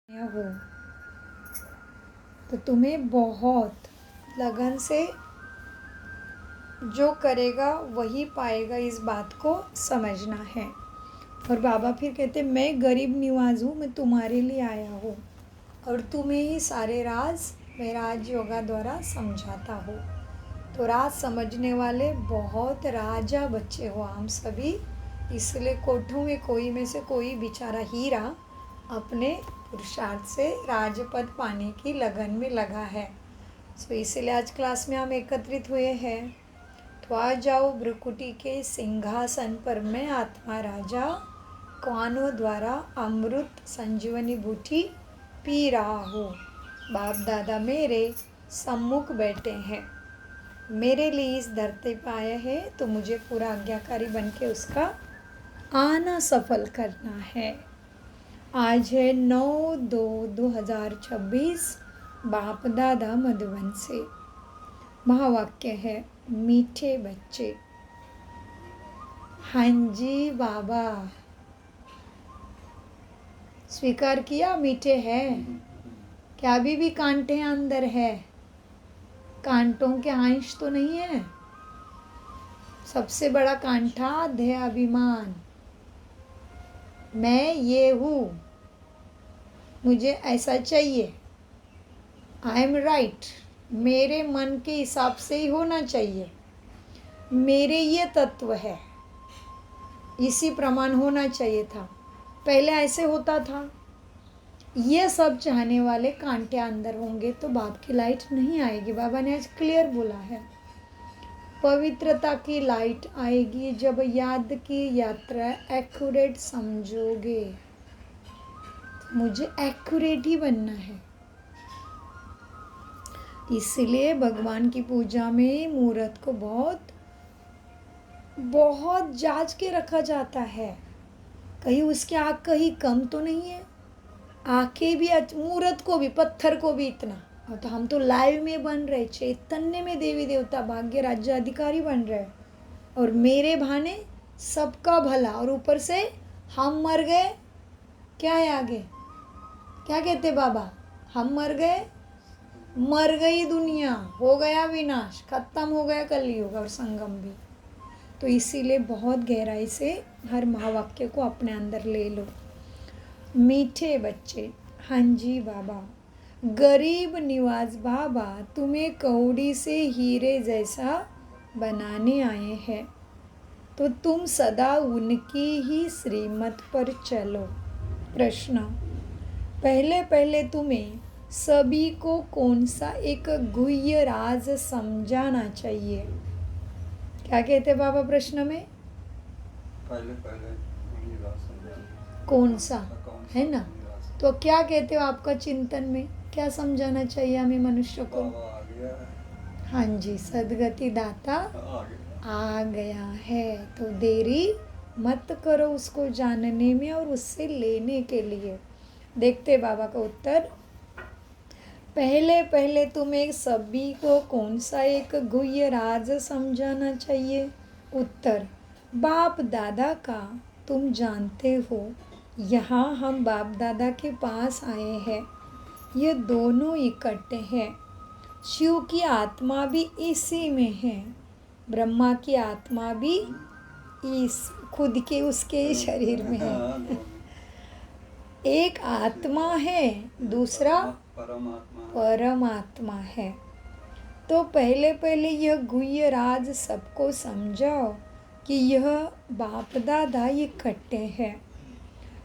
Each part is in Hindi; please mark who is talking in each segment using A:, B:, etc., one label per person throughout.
A: हो तो तुम्हें बहुत लगन से जो करेगा वही पाएगा, इस बात को समझना है। और बाबा फिर कहते मैं गरीब निवाज हूँ, मैं तुम्हारे लिए आया हूँ और तुम्हें ही सारे राज मैं राज योगा द्वारा समझाता हूँ। तो राज समझने वाले बहुत राजा बच्चे हो हम सभी, इसलिए कोठों में कोई में से कोई बेचारा हीरा अपने पुरुषार्थ से राजपद पाने की लगन में लगा है। सो इसलिए आज क्लास में हम एकत्रित हुए हैं। तो आ जाओ भ्रुकुटी के सिंहासन पर, मैं आत्मा राजा कानों द्वारा अमृत संजीवनी बूटी पी रहा हूँ। बाप दादा मेरे सम्मुख बैठे हैं, मेरे लिए इस धरती पर आए हैं, तो मुझे पूरा आज्ञाकारी बन के उसका आना सफल करना है। आज है 9/2/2026, बाप दादा मधुबन से। महावाक्य है मीठे बच्चे। हाँ जी बाबा, स्वीकार किया मीठे हैं क्या? अभी भी कांटे अंदर है? कांटों के अंश तो नहीं है। सबसे बड़ा कांटा देह अभिमान, मैं ये हूँ, मुझे ऐसा चाहिए, आई एम राइट, मेरे मन के हिसाब से ही होना चाहिए, मेरे ये तत्व है, इसी प्रमाण होना चाहिए था। पहले ऐसे होता था। ये सब चाहने वाले कांटे अंदर होंगे तो बाप की लाइट नहीं आएगी। बाबा ने आज क्लियर बोला है, पवित्रता की लाइट आएगी जब याद की यात्रा एक्यूरेट समझोगे। मुझे एक्यूरेट ही बनना है, इसलिए भगवान की पूजा में मुहूर्त को बहुत बहुत जांच के रखा जाता है। कहीं उसकी आँख कहीं कम तो नहीं है। आँखें भी, मुहूर्त को भी, पत्थर को भी इतना। और तो हम तो लाइव में बन रहे, चैतन्य में देवी देवता भाग्य राज्य अधिकारी बन रहे, और मेरे भाने सबका भला, और ऊपर से हम मर गए। क्या है आगे? क्या कहते बाबा? हम मर गए, मर गई दुनिया, हो गया विनाश, खत्म हो गया कलयुग और संगम भी। तो इसीलिए बहुत गहराई से हर महावाक्य को अपने अंदर ले लो। मीठे बच्चे, हाँ जी बाबा। गरीब निवाज बाबा तुम्हें कौड़ी से हीरे जैसा बनाने आए हैं, तो तुम सदा उनकी ही श्रीमत पर चलो। प्रश्न, पहले पहले तुम्हें सभी को कौन सा एक गुह्य राज समझाना चाहिए? क्या कहते बाबा प्रश्न में?
B: पहले
A: कौन सा है ना? तो क्या कहते हो आपका चिंतन में क्या समझाना चाहिए हमें मनुष्य को? हाँ जी, सदगति दाता आ गया है, तो देरी मत करो उसको जानने में और उससे लेने के लिए। देखते बाबा का उत्तर, पहले पहले तुम्हें सभी को कौन सा एक गुह्य राज समझाना चाहिए? उत्तर, बाप दादा का। तुम जानते हो यहाँ हम बाप दादा के पास आए हैं, ये दोनों इकट्ठे हैं। शिव की आत्मा भी इसी में है, ब्रह्मा की आत्मा भी इस खुद के उसके ही शरीर में है। एक आत्मा है, दूसरा परमात्मा है। तो पहले पहले यह गुह्य राज सबको समझाओ कि यह बाप दादा इकट्ठे हैं।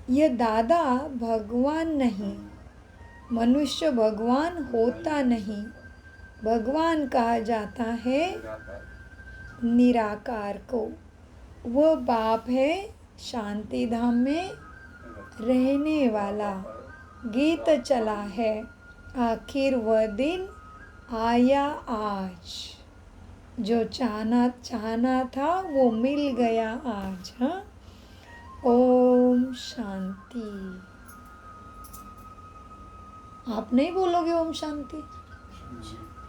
A: यह दादा भगवान नहीं, मनुष्य भगवान होता नहीं। भगवान कहा जाता है निराकार को। वह बाप है शांति धाम में रहने वाला। गीत चला है, आखिर वह दिन आया आज, जो चाहना था वो मिल गया आज। हाँ, ओम शांति। आप नहीं बोलोगे ओम शांति?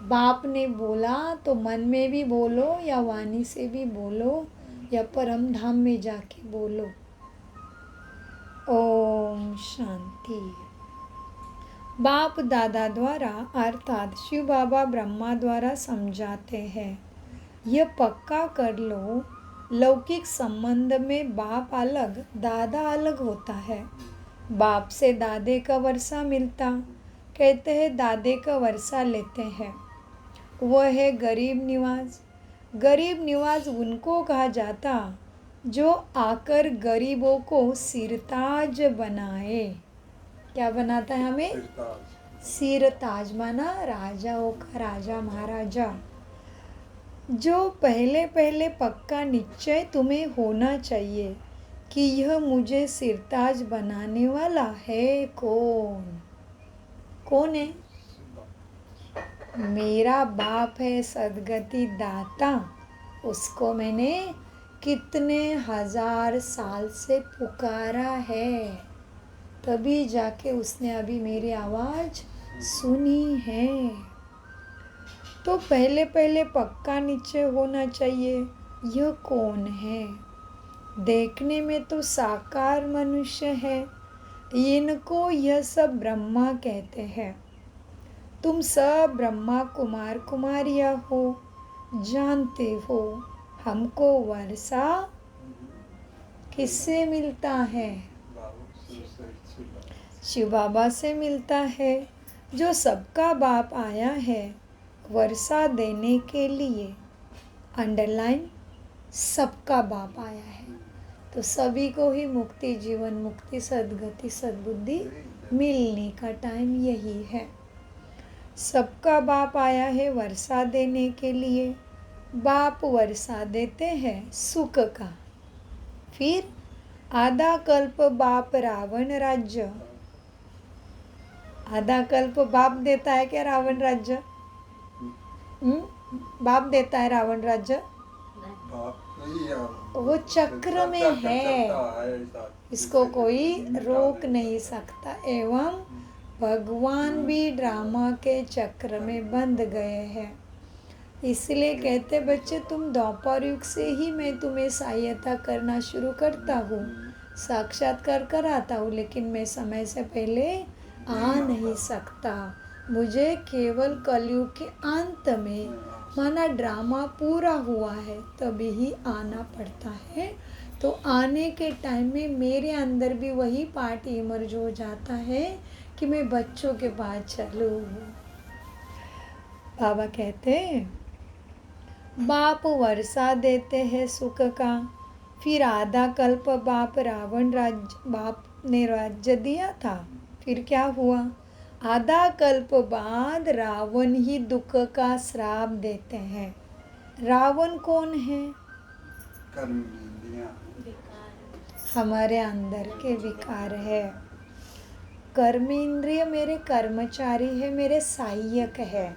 A: बाप ने बोला तो मन में भी बोलो, या वाणी से भी बोलो, या परम धाम में जाके बोलो। ओम शांति। बाप दादा द्वारा अर्थात शिव बाबा ब्रह्मा द्वारा समझाते हैं, यह पक्का कर लो, लौकिक संबंध में बाप अलग दादा अलग होता है। बाप से दादे का वर्षा मिलता, कहते हैं दादे का वर्षा लेते हैं। वह है गरीब निवाज। गरीब निवाज उनको कहा जाता जो आकर गरीबों को सिरताज बनाए। क्या बनाता है हमें?
B: सिरताज।
A: सिरताज माना राजाओं का राजा महाराजा। जो पहले पहले पक्का निश्चय तुम्हें होना चाहिए कि यह मुझे सिरताज बनाने वाला है कौन? कौन है? मेरा बाप है सदगति दाता। उसको मैंने कितने हजार साल से पुकारा है, तभी जाके उसने अभी मेरी आवाज सुनी है। तो पहले पहले पक्का निश्चय होना चाहिए, यह कौन है? देखने में तो साकार मनुष्य है, इनको यह सब ब्रह्मा कहते हैं। तुम सब ब्रह्मा कुमार कुमारियाँ हो, जानते हो। हमको वर्षा किससे मिलता है? शिव बाबा से मिलता है, जो सबका बाप आया है वर्षा देने के लिए। अंडरलाइन, सबका बाप आया है, तो सभी को ही मुक्ति, जीवन मुक्ति, सद्गति, सद्बुद्धि मिलने का टाइम यही है। सबका बाप आया है वर्षा देने के लिए। बाप वर्षा देते हैं सुख का। फिर आधा कल्प बाप रावण राज्य। आधा कल्प बाप देता है क्या रावण राज्य? बाप देता है रावण राज्य? वो चक्र में है, इसको कोई रोक नहीं सकता। एवं भगवान भी ड्रामा के चक्र में बंध गए हैं। इसलिए कहते बच्चे, तुम द्वापर युग से ही मैं तुम्हें सहायता करना शुरू करता हूँ, साक्षात्कार कराता हूँ, लेकिन मैं समय से पहले आ नहीं सकता। मुझे केवल कलयुग के अंत में, माना ड्रामा पूरा हुआ है, तभी ही आना पड़ता है। तो आने के टाइम में मेरे अंदर भी वही पार्ट इमर्ज हो जाता है कि मैं बच्चों के पास चलूँ। बाबा कहते बाप वर्षा देते हैं सुख का। फिर आधा कल्प बाप बाप ने राज्य दिया था। फिर क्या हुआ? आधा कल्प बाद रावण ही दुख का श्राप देते हैं। रावण कौन है? हमारे अंदर के विकार है। कर्म इंद्रिय मेरे कर्मचारी है, मेरे सहायक है।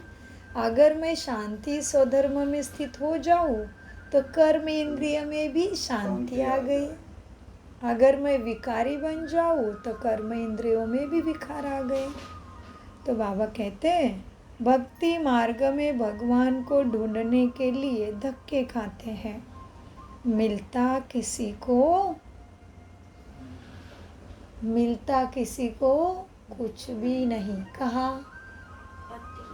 A: अगर मैं शांति स्वधर्म में स्थित हो जाऊं तो कर्म इंद्रिय में भी शांति आ गई। अगर मैं विकारी बन जाऊं तो कर्म इंद्रियों में भी विकार आ गए। तो बाबा कहते हैं भक्ति मार्ग में भगवान को ढूंढने के लिए धक्के खाते हैं, मिलता किसी को कुछ भी नहीं। कहा?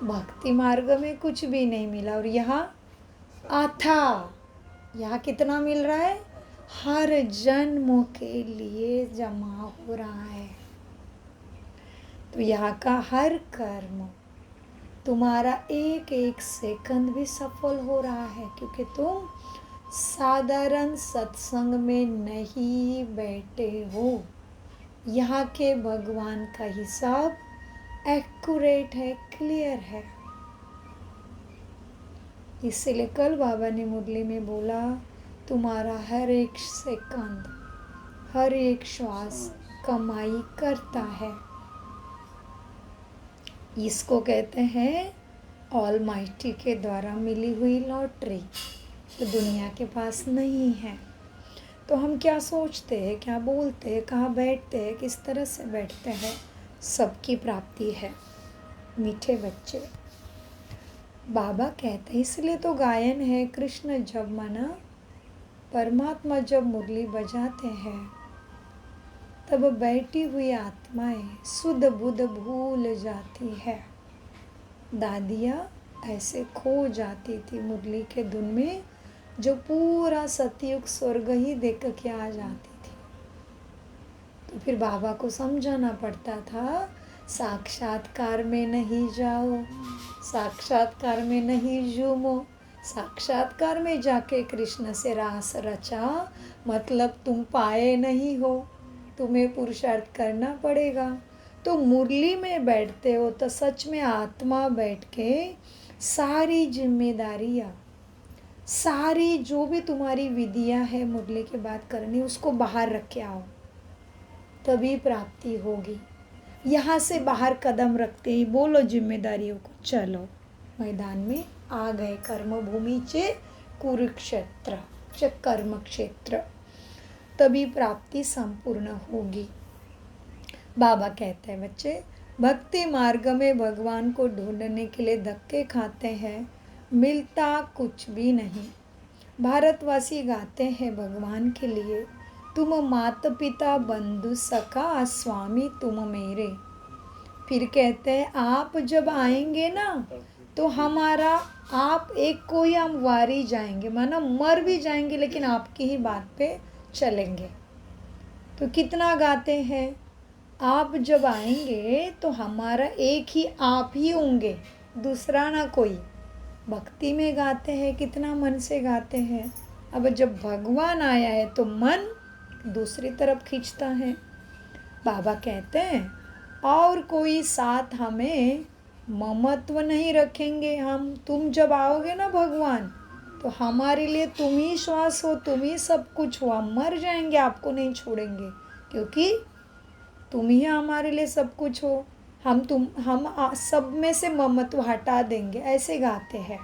A: भक्ति मार्ग में कुछ भी नहीं मिला। और यहाँ यहाँ कितना मिल रहा है? हर जन्म के लिए जमा हो रहा है। तो यहाँ का हर कर्म, तुम्हारा एक एक सेकंड भी सफल हो रहा है, क्योंकि तुम साधारण सत्संग में नहीं बैठे हो। यहाँ के भगवान का हिसाब एक्यूरेट है, क्लियर है। इसलिए कल बाबा ने मुरली में बोला, तुम्हारा हर एक सेकंड, हर एक श्वास कमाई करता है। इसको कहते हैं ऑलमाइटी के द्वारा मिली हुई लॉटरी, तो दुनिया के पास नहीं है। तो हम क्या सोचते हैं, क्या बोलते हैं, कहाँ बैठते हैं, किस तरह से बैठते हैं, सबकी प्राप्ति है। मीठे बच्चे, बाबा कहते हैं, इसलिए तो गायन है, कृष्ण जब मना, परमात्मा जब मुरली बजाते हैं तब बैठी हुई आत्माएं सुध बुध भूल जाती है। दादियाँ ऐसे खो जाती थी मुरली के धुन में, जो पूरा सतयुग स्वर्ग ही देख के आ जाती थी। तो फिर बाबा को समझाना पड़ता था, साक्षात्कार में नहीं जाओ, साक्षात्कार में नहीं झूमो, साक्षात्कार में जाके कृष्ण से रास रचा, मतलब तुम पाए नहीं हो, तुम्हें पुरुषार्थ करना पड़ेगा। तो मुरली में बैठते हो तो सच में आत्मा बैठ के सारी जिम्मेदारियाँ, सारी जो भी तुम्हारी विधियाँ है मुरली के बाद करनी, उसको बाहर रख के आओ, तभी प्राप्ति होगी। यहाँ से बाहर कदम रखते ही बोलो जिम्मेदारियों को, चलो मैदान में आ गए, कर्म भूमि चे कुरुक्षेत्र च कर्म क्षेत्र, तभी प्राप्ति संपूर्ण होगी। बाबा कहते हैं, बच्चे भक्ति मार्ग में भगवान को ढूंढने के लिए धक्के खाते हैं, मिलता कुछ भी नहीं। भारतवासी गाते हैं भगवान के लिए, तुम माता पिता बंधु सखा स्वामी तुम मेरे। फिर कहते हैं, आप जब आएंगे ना तो हमारा आप एक को ही हम वारी जाएंगे, माना मर भी जाएंगे लेकिन आपकी ही बात पे चलेंगे। तो कितना गाते हैं, आप जब आएंगे तो हमारा एक ही आप ही होंगे, दूसरा ना कोई। भक्ति में गाते हैं, कितना मन से गाते हैं। अब जब भगवान आया है तो मन दूसरी तरफ खींचता है। बाबा कहते हैं, और कोई साथ हमें ममत्व नहीं रखेंगे हम। तुम जब आओगे ना भगवान, तो हमारे लिए तुम ही श्वास हो, तुम ही सब कुछ हो, हम मर जाएंगे आपको नहीं छोड़ेंगे, क्योंकि तुम ही हमारे लिए सब कुछ हो। हम सब में से ममत्व हटा देंगे, ऐसे गाते हैं।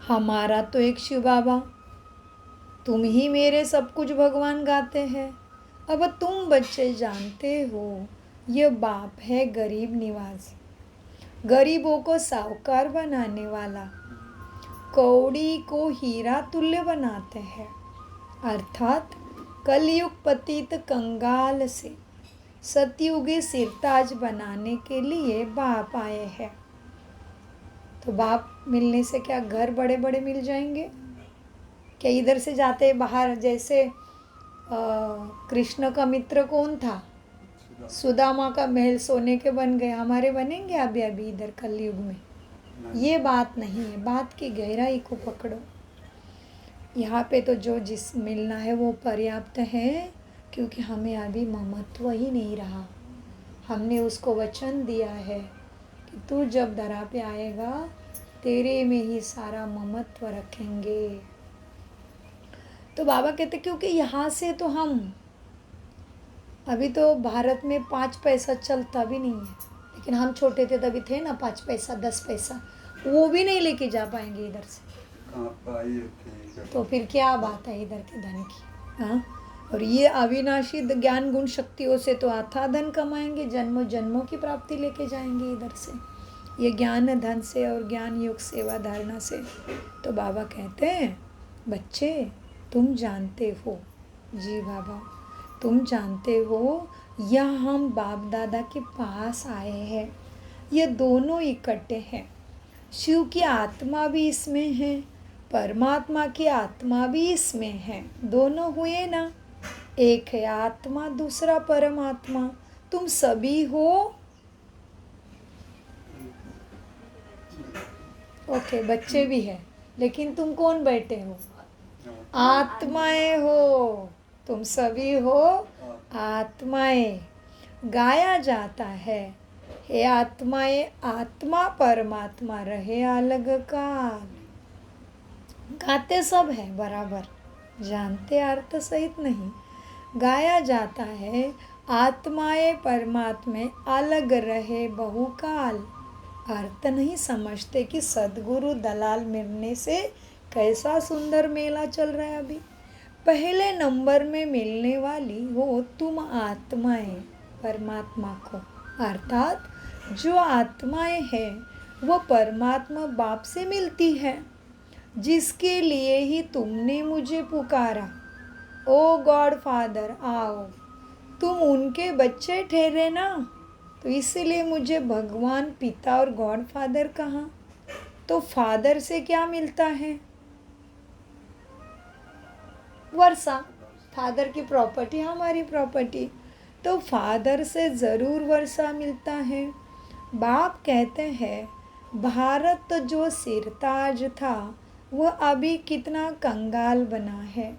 A: हमारा तो एक शिव बाबा, तुम ही मेरे सब कुछ भगवान गाते हैं। अब तुम बच्चे जानते हो, ये बाप है गरीब निवाज, गरीबों को साहूकार बनाने वाला, कौड़ी को हीरा तुल्य बनाते हैं। अर्थात कलयुग पतित कंगाल से सतयुगी सिरताज बनाने के लिए बाप आए हैं। तो बाप मिलने से क्या घर बड़े बड़े मिल जाएंगे क्या? इधर से जाते बाहर, जैसे कृष्ण का मित्र कौन था? सुदामा का महल सोने के बन गए, हमारे बनेंगे अभी अभी इधर कलयुग में? ये बात नहीं है, बात की गहराई को पकड़ो। यहाँ पे तो जो जिस मिलना है वो पर्याप्त है, क्योंकि हमें अभी ममत्व ही नहीं रहा। हमने उसको वचन दिया है कि तू जब धरा पे आएगा तेरे में ही सारा ममत्व रखेंगे। तो बाबा कहते क्योंकि यहाँ से तो हम अभी तो भारत में 5 पैसा चलता भी नहीं है, लेकिन हम छोटे थे तभी थे ना 5 पैसा 10 पैसा, वो भी नहीं लेके जा पाएंगे इधर से। तो फिर क्या बात है इधर के धन की? हाँ, और ये अविनाशी ज्ञान गुण शक्तियों से तो अथाह धन कमाएंगे, जन्मों जन्मों की प्राप्ति लेके जाएंगे इधर से, ये ज्ञान धन से और ज्ञान योग सेवा धारणा से। तो बाबा कहते हैं, बच्चे तुम जानते हो, जी बाबा तुम जानते हो, यह हम बाप दादा के पास आए हैं, ये दोनों इकट्ठे हैं। शिव की आत्मा भी इसमें है, परमात्मा की आत्मा भी इसमें है, दोनों हुए ना, एक है आत्मा दूसरा परमात्मा। तुम सभी हो, ओके बच्चे भी है, लेकिन तुम कौन बैठे हो? आत्माएं हो, तुम सभी हो आत्माएं। गाया जाता है, हे आत्माएं आत्मा परमात्मा रहे अलग काल। गाते सब है बराबर, जानते अर्थ सहित नहीं। गाया जाता है, आत्माएं परमात्मा अलग रहे बहुकाल। अर्थ नहीं समझते कि सद्गुरु दलाल मिलने से कैसा सुंदर मेला चल रहा है अभी। पहले नंबर में मिलने वाली हो तुम आत्माएं परमात्मा को, अर्थात जो आत्माएं हैं वो परमात्मा बाप से मिलती है, जिसके लिए ही तुमने मुझे पुकारा, ओ गॉड फादर आओ, तुम उनके बच्चे ठहरे ना, तो इसलिए मुझे भगवान पिता और गॉड फादर कहा। तो फादर से क्या मिलता है? वर्षा। फादर की प्रॉपर्टी हमारी प्रॉपर्टी, तो फादर से ज़रूर वर्षा मिलता है। बाप कहते हैं भारत जो सिरताज था वह अभी कितना कंगाल बना है।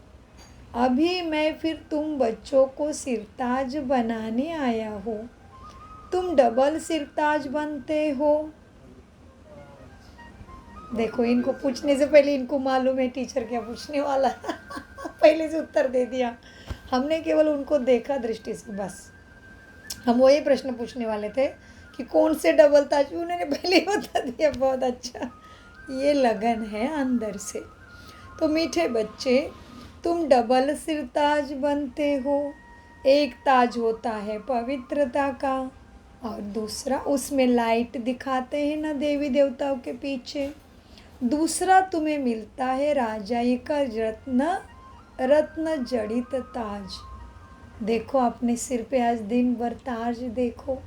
A: अभी मैं फिर तुम बच्चों को सिरताज बनाने आया हूँ। तुम डबल सिरताज बनते हो। देखो, इनको पूछने से पहले इनको मालूम है टीचर क्या पूछने वाला है। पहले से उत्तर दे दिया। हमने केवल उनको देखा दृष्टि से, बस। हम वही प्रश्न पूछने वाले थे कि कौन से डबल ताज, उन्होंने पहले ही बता दिया। बहुत अच्छा, ये लगन है अंदर से। तो मीठे बच्चे, तुम डबल सिरताज बनते हो। एक ताज होता है पवित्रता का, और दूसरा उसमें लाइट दिखाते हैं ना देवी देवताओं के पीछे। दूसरा तुम्हें मिलता है राजाई का रत्न जड़ित ताज। देखो अपने सिर पे आज दिन भर ताज देखो,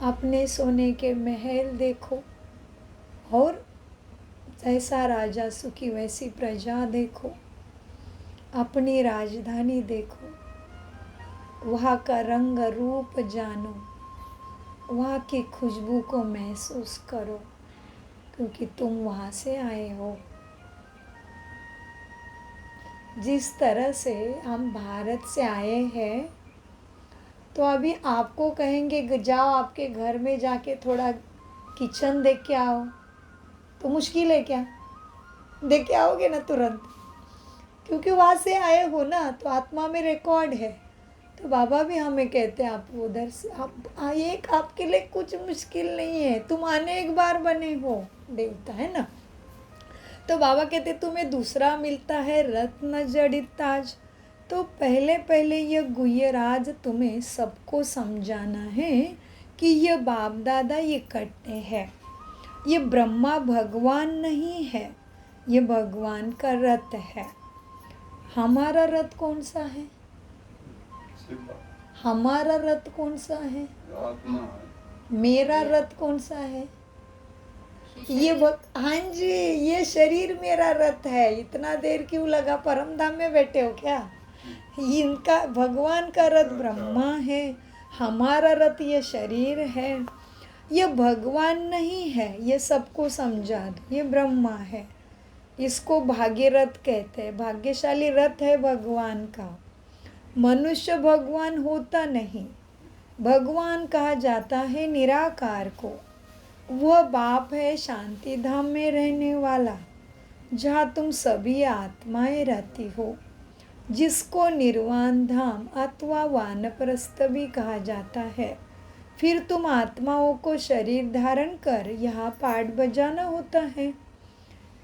A: अपने सोने के महल देखो, और जैसा राजा सुखी वैसी प्रजा देखो, अपनी राजधानी देखो, वहाँ का रंग रूप जानो, वहाँ की खुशबू को महसूस करो, क्योंकि तुम वहाँ से आए हो। जिस तरह से हम भारत से आए हैं, तो अभी आपको कहेंगे कि जाओ आपके घर में जाके थोड़ा किचन देख के आओ, तो मुश्किल है क्या? देख के आओगे ना तुरंत, क्योंकि वहाँ से आए हो ना, तो आत्मा में रिकॉर्ड है। तो बाबा भी हमें कहते हैं आप उधर से आप आइए, आपके लिए कुछ मुश्किल नहीं है, तुम आने एक बार बने हो देवता, है ना। तो बाबा कहते तुम्हें दूसरा मिलता है रत्न जड़ित ताज। तो पहले पहले यह गुह्य राज तुम्हें सबको समझाना है कि यह बाप दादा ये करते हैं। ये ब्रह्मा भगवान नहीं है, ये भगवान का रथ है। हमारा रथ कौन सा है? हमारा रथ कौन सा है?
B: आत्मा है।
A: मेरा रथ कौन सा है? ये हाँ जी, ये शरीर मेरा रथ है। इतना देर क्यों लगा? परम धाम में बैठे हो क्या? इनका भगवान का रथ ब्रह्मा है, हमारा रथ ये शरीर है। ये भगवान नहीं है, ये सबको समझा दो, ये ब्रह्मा है। इसको भाग्यरथ कहते हैं। भाग्यशाली रथ है भगवान का। मनुष्य भगवान होता नहीं, भगवान कहा जाता है निराकार को। वह बाप है शांति धाम में रहने वाला, जहाँ तुम सभी आत्माएं रहती हो, जिसको निर्वाण धाम अथवा वानप्रस्थ भी कहा जाता है। फिर तुम आत्माओं को शरीर धारण कर यहाँ पाठ बजाना होता है।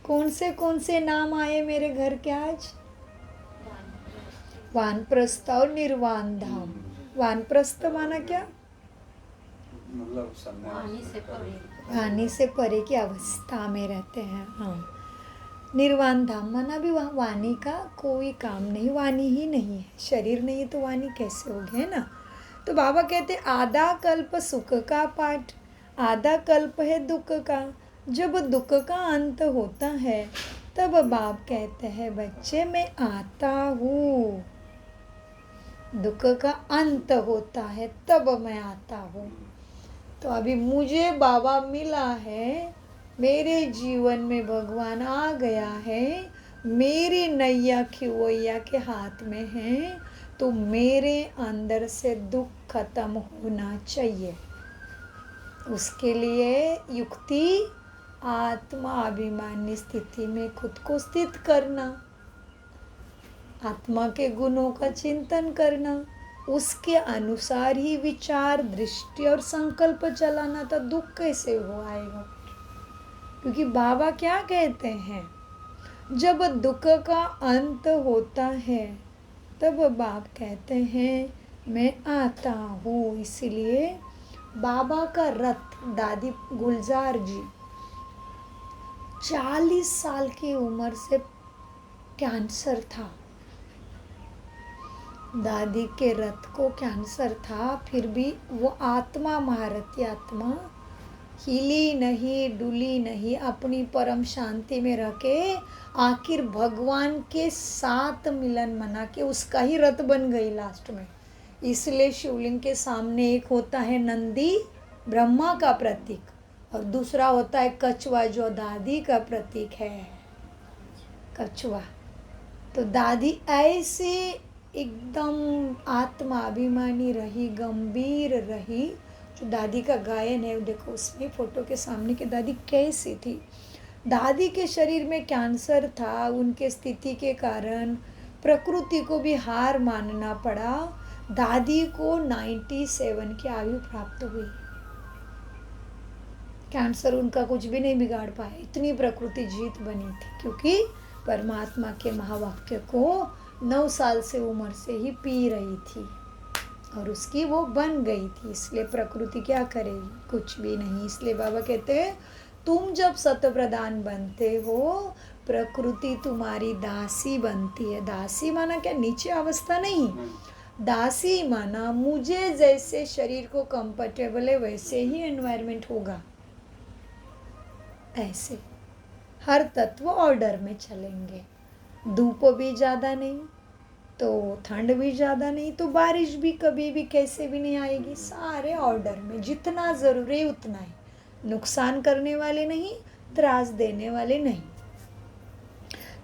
A: कौन से नाम आए मेरे घर के आज? वानप्रस्थ और निर्वाण धाम। वानप्रस्थ माना क्या?
B: मतलब
A: वाणी से परे की अवस्था में रहते हैं। हाँ, निर्वाण धाम माना भी वहाँ वाणी का कोई काम नहीं, वाणी ही नहीं है। शरीर नहीं तो वाणी कैसे हो गया, है ना। तो बाबा कहते आधा कल्प सुख का पाठ, आधा कल्प है दुख का। जब दुख का अंत होता है तब बाप कहते हैं बच्चे मैं आता हूँ। दुख का अंत होता है तब मैं आता हूँ। तो अभी मुझे बाबा मिला है, मेरे जीवन में भगवान आ गया है, मेरी नैया खिवैया के हाथ में है, तो मेरे अंदर से दुख खत्म होना चाहिए। उसके लिए युक्ति आत्मा अभिमानी स्थिति में खुद को स्थित करना, आत्मा के गुणों का चिंतन करना, उसके अनुसार ही विचार दृष्टि और संकल्प चलाना। तो दुख कैसे हो आएगा? क्योंकि बाबा क्या कहते हैं, जब दुख का अंत होता है तब बाप कहते हैं मैं आता हूँ। इसलिए बाबा का रथ, दादी गुलजार जी 40 साल की उम्र से कैंसर था। दादी के रथ को कैंसर था, फिर भी वो आत्मा, महारथी आत्मा हिली नहीं, डुली नहीं, अपनी परम शांति में रह के आखिर भगवान के साथ मिलन मना के उसका ही रथ बन गई लास्ट में। इसलिए शिवलिंग के सामने एक होता है नंदी, ब्रह्मा का प्रतीक, और दूसरा होता है कछुआ, जो दादी का प्रतीक है, कछुआ। तो दादी ऐसे एकदम आत्मा अभिमानी रही, गंभीर रही। जो दादी का गायन है देखो उसमें फोटो के सामने कि दादी कैसी थी। दादी के शरीर में कैंसर था, उनके स्थिति के कारण प्रकृति को भी हार मानना पड़ा। दादी को 97 की आयु प्राप्त हुई। कैंसर उनका कुछ भी नहीं बिगाड़ पाया, इतनी प्रकृति जीत बनी थी, क्योंकि परमात्मा के महावाक्य को 9 साल से उम्र से ही पी रही थी और उसकी वो बन गई थी। इसलिए प्रकृति क्या करेगी, कुछ भी नहीं। इसलिए बाबा कहते हैं तुम जब सत प्रधान बनते हो, प्रकृति तुम्हारी दासी बनती है। दासी माना क्या, नीचे अवस्था नहीं, दासी माना मुझे जैसे शरीर को कंफर्टेबल है वैसे ही एनवायरनमेंट होगा, ऐसे हर तत्व ऑर्डर में चलेंगे। धूप भी ज़्यादा नहीं तो ठंड भी ज़्यादा नहीं तो बारिश भी कभी भी कैसे भी नहीं आएगी, सारे ऑर्डर में, जितना ज़रूरी है उतना ही, नुकसान करने वाले नहीं, त्रास देने वाले नहीं।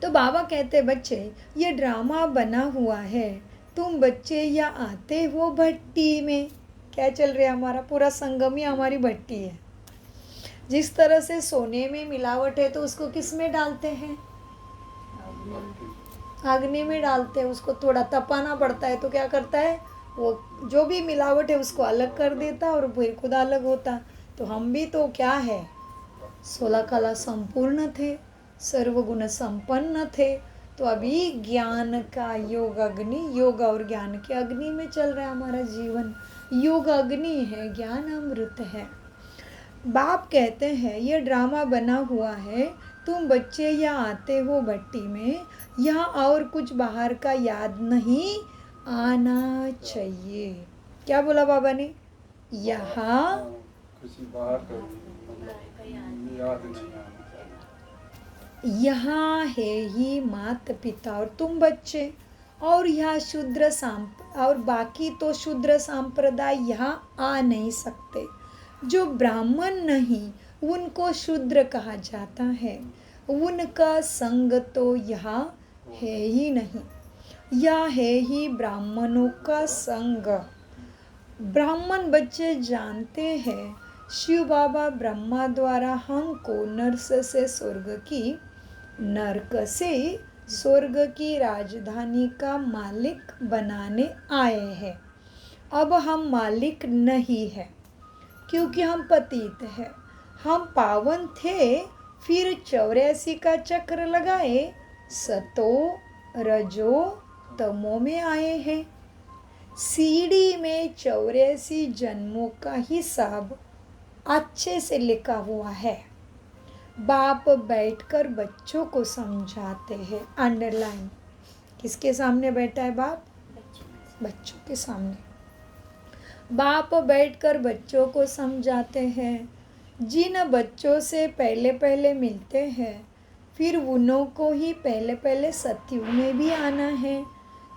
A: तो बाबा कहते बच्चे ये ड्रामा बना हुआ है, तुम बच्चे या आते हो भट्टी में। क्या चल रहा है, हमारा पूरा संगम ही हमारी भट्टी है। जिस तरह से सोने में मिलावट है तो उसको किस में डालते हैं, अग्नि में डालते हैं। उसको थोड़ा तपाना पड़ता है तो क्या करता है, वो जो भी मिलावट है उसको अलग कर देता और फिर खुद अलग होता। तो हम भी तो क्या है, 16 कला संपूर्ण थे, सर्वगुण संपन्न थे। तो अभी ज्ञान का योग अग्नि, योग और ज्ञान के अग्नि में चल रहा है हमारा जीवन। योग अग्नि है, ज्ञान अमृत है। बाप कहते हैं ये ड्रामा बना हुआ है, तुम बच्चे यहाँ आते हो भट्टी में, यहाँ और कुछ बाहर का याद नहीं आना चाहिए। क्या बोला बाबा ने, यहाँ
B: किसी बाहर का याद नहीं आना।
A: यहाँ है ही माता पिता और तुम बच्चे, और यहाँ शूद्र और बाकी तो शूद्र संप्रदाय यहाँ आ नहीं सकते। जो ब्राह्मण नहीं उनको शूद्र कहा जाता है, उनका संग तो यहाँ है ही नहीं। यह है ही ब्राह्मणों का संग। ब्राह्मण बच्चे जानते हैं शिव बाबा ब्रह्मा द्वारा हमको नरक से स्वर्ग की राजधानी का मालिक बनाने आए हैं। अब हम मालिक नहीं है क्योंकि हम पतित हैं। हम पावन थे, फिर 84 का चक्र लगाए, सतो रजो तमो में आए हैं। सीढ़ी में 84 जन्मों का हिसाब अच्छे से लिखा हुआ है। बाप बैठकर बच्चों को समझाते हैं। अंडरलाइन, किसके सामने बैठा है बाप, बच्चों के सामने। बाप बैठकर बच्चों को समझाते हैं। जिन बच्चों से पहले पहले मिलते हैं, फिर उन्हों को ही पहले पहले सत्युग में भी आना है।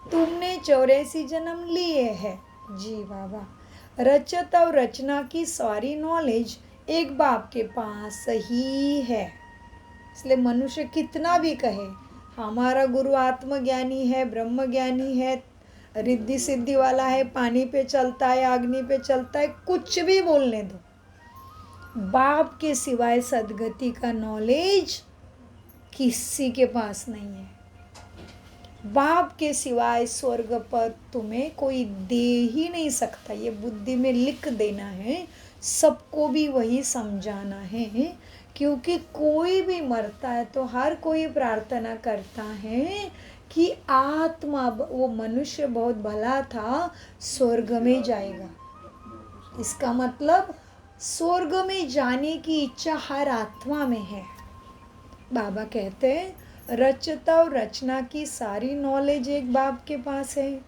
A: तुमने 84 जन्म लिए हैं जी बाबा। रचत और रचना की सारी नॉलेज एक बाप के पास ही है। इसलिए मनुष्य कितना भी कहे हमारा गुरु आत्मज्ञानी है, ब्रह्म ज्ञानी है, रिद्धि सिद्धि वाला है, पानी पे चलता है, अग्नि पे चलता है, कुछ भी बोलने दो, बाप के सिवाय सदगति का नॉलेज किसी के पास नहीं है। बाप के सिवाय स्वर्ग पर तुम्हें कोई दे ही नहीं सकता। ये बुद्धि में लिख देना है, सबको भी वही समझाना है। क्योंकि कोई भी मरता है तो हर कोई प्रार्थना करता है कि आत्मा, वो मनुष्य बहुत भला था, स्वर्ग में जाएगा। इसका मतलब स्वर्ग में जाने की इच्छा हर आत्मा में है। बाबा कहते हैं रचता और रचना की सारी नॉलेज एक बाप के पास है।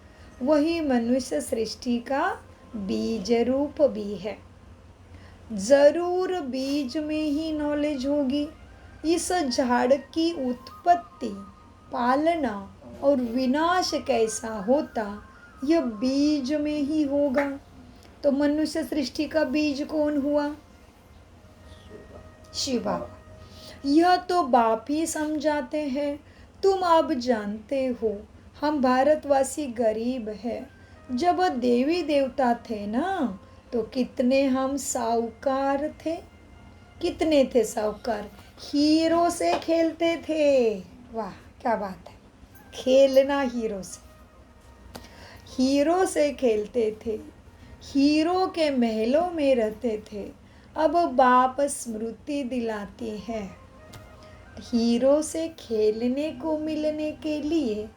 A: वही मनुष्य सृष्टि का बीज रूप भी है। जरूर बीज में ही नॉलेज होगी। इस झाड़ की उत्पत्ति, पालना और विनाश कैसा होता, यह बीज में ही होगा। तो मनुष्य सृष्टि का बीज कौन हुआ? शिव बाबा। यह तो बाप ही समझाते हैं। तुम अब जानते हो, हम भारतवासी गरीब हैं। जब देवी देवता थे ना, तो कितने हम साहूकार थे। कितने थे साहूकार? हीरो से खेलते थे। वाह क्या बात है, खेलना हीरो से। हीरो से खेलते थे, हीरो के महलों में रहते थे। अब बाप स्मृति दिलाती है, हीरो से खेलने को मिलने के लिए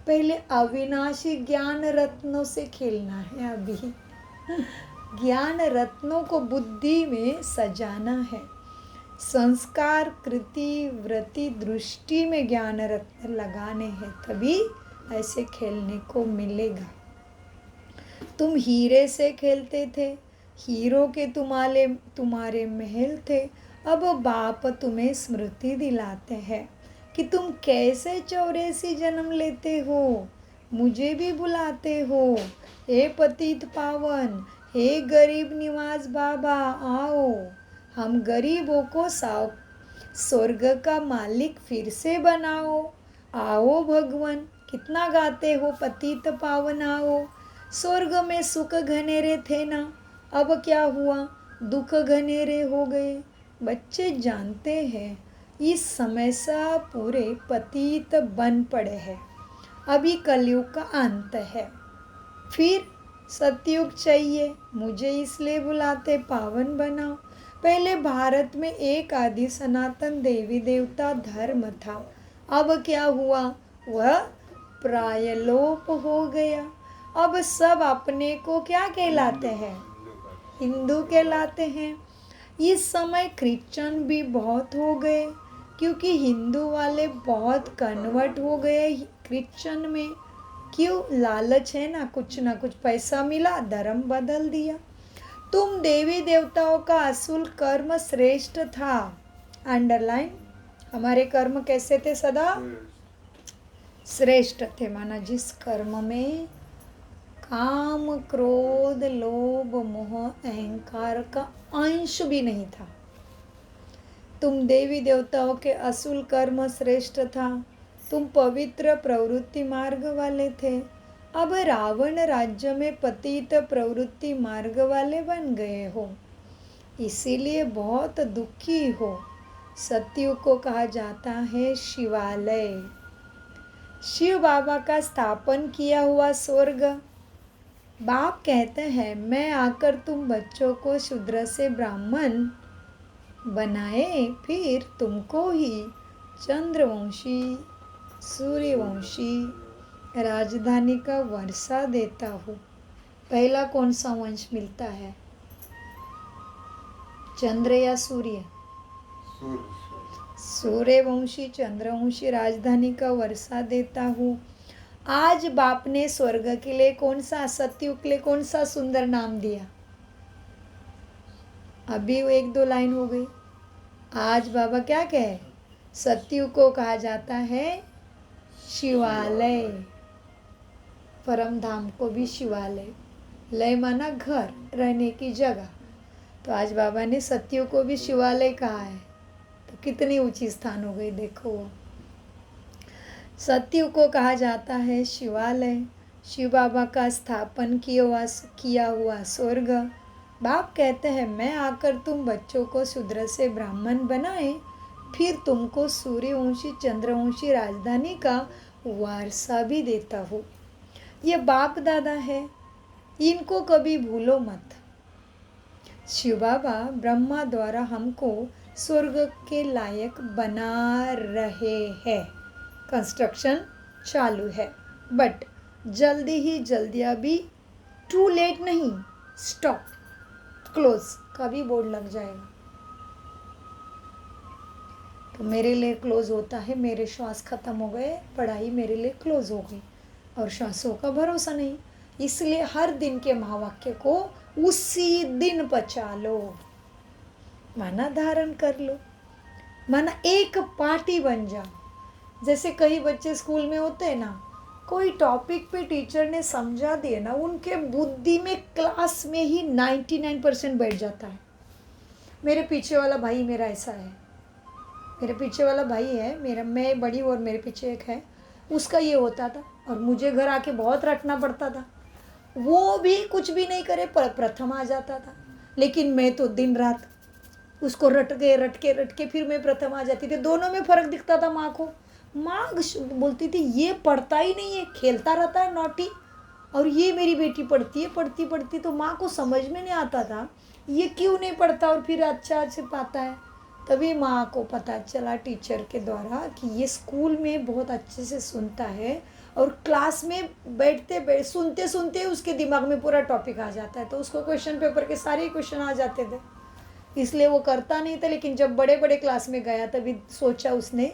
A: पहले अविनाशी ज्ञान रत्नों से खेलना है। अभी ज्ञान रत्नों को बुद्धि में सजाना है। संस्कार, कृति, वृत्ति, दृष्टि में ज्ञान रत्न लगाने हैं, तभी ऐसे खेलने को मिलेगा। तुम हीरे से खेलते थे, हीरो के तुम्हारे महल थे। अब बाप तुम्हें स्मृति दिलाते हैं कि तुम कैसे 84 जन्म लेते हो, मुझे भी बुलाते हो। हे पतित पावन, हे गरीब निवास बाबा, आओ हम गरीबों को स्वर्ग का मालिक फिर से बनाओ। आओ भगवान, कितना गाते हो, पतित पावन आओ। स्वर्ग में सुख घनेरे थे ना, अब क्या हुआ, दुख घनेरे हो गए। बच्चे जानते हैं, इस समय से पूरे पतित बन पड़े हैं। अभी कलयुग का अंत है, फिर सतयुग चाहिए। मुझे इसलिए बुलाते, पावन बनाओ। पहले भारत में एक आदि सनातन देवी देवता धर्म था। अब क्या हुआ, वह प्रायलोप हो गया। अब सब अपने को क्या कहलाते हैं? हिंदू कहलाते हैं। इस समय क्रिश्चियन भी बहुत हो गए, क्योंकि हिंदू वाले बहुत कन्वर्ट हो गए क्रिश्चियन में। क्यों? लालच है ना कुछ पैसा मिला, धर्म बदल दिया। तुम देवी देवताओं का असूल कर्म श्रेष्ठ था। अंडरलाइन, हमारे कर्म कैसे थे? सदा श्रेष्ठ थे। माना जिस कर्म में काम, क्रोध, लोभ, मोह, अहंकार का अंश भी नहीं था। तुम देवी देवताओं के असूल कर्म श्रेष्ठ था। तुम पवित्र प्रवृत्ति मार्ग वाले थे। अब रावण राज्य में पतित प्रवृत्ति मार्ग वाले बन गए हो, इसीलिए बहुत दुखी हो। सतयुग को कहा जाता है शिवालय। शिव बाबा का स्थापन किया हुआ स्वर्ग। बाप कहते हैं, मैं आकर तुम बच्चों को शूद्र से ब्राह्मण बनाए, फिर तुमको ही चंद्रवंशी, सूर्यवंशी राजधानी का वर्षा देता हूँ। पहला कौन सा वंश मिलता है, चंद्र या सूर्य? सूर्यवंशी, चंद्रवंशी राजधानी का वर्षा देता हूँ। आज बाप ने स्वर्ग के लिए कौन सा, सतयुग के लिए कौन सा सुंदर नाम दिया? अभी वो 1-2 लाइन हो गई। आज बाबा क्या कहे? सतयुग को कहा जाता है शिवालय। परम धाम को भी शिवालय। लय माना घर, रहने की जगह। तो आज बाबा ने सतयुग को भी शिवालय कहा है, तो कितनी ऊंची स्थान हो गई देखो। सतयुग को कहा जाता है शिवालय। शिव बाबा का स्थापन किया हुआ स्वर्ग। बाप कहते हैं, मैं आकर तुम बच्चों को शूद्र से ब्राह्मण बनाए, फिर तुमको सूर्यवंशी, चंद्रवंशी राजधानी का वारसा भी देता हूँ। ये बाप दादा है, इनको कभी भूलो मत। शिव बाबा ब्रह्मा द्वारा हमको स्वर्ग के लायक बना रहे हैं। कंस्ट्रक्शन चालू है, बट जल्दी अभी टू लेट नहीं, स्टॉप, क्लोज, कभी बोर्ड लग जाएगा। तो मेरे लिए क्लोज होता है, मेरे श्वास खत्म हो गए, पढ़ाई मेरे लिए क्लोज हो गई, और श्वासों का भरोसा नहीं। इसलिए हर दिन के महावाक्य को उसी दिन पचा लो, माना धारण कर लो, माना एक पार्टी बन जाओ। जैसे कई बच्चे स्कूल में होते हैं ना, कोई टॉपिक पे टीचर ने समझा दिए ना, उनके बुद्धि में क्लास में ही 99% बैठ जाता है। मेरे पीछे वाला भाई मेरा ऐसा है, मेरे पीछे वाला भाई है मेरा, मैं बड़ी और मेरे पीछे एक है, उसका ये होता था और मुझे घर आके बहुत रटना पड़ता था। वो भी कुछ भी नहीं करे पर प्रथम आ जाता था, लेकिन मैं तो दिन रात उसको रट के फिर मैं प्रथम आ जाती थी। दोनों में फ़र्क दिखता था माँ को। माँ बोलती थी ये पढ़ता ही नहीं है, खेलता रहता है नॉटी, और ये मेरी बेटी पढ़ती है, पढ़ती तो माँ को समझ में नहीं आता था ये क्यों नहीं पढ़ता और फिर अच्छा से पाता है। तभी माँ को पता चला टीचर के द्वारा कि ये स्कूल में बहुत अच्छे से सुनता है और क्लास में सुनते सुनते उसके दिमाग में पूरा टॉपिक आ जाता है, तो उसको क्वेश्चन पेपर के सारे क्वेश्चन आ जाते थे। इसलिए वो करता नहीं था, लेकिन जब बड़े बड़े क्लास में गया तभी सोचा उसने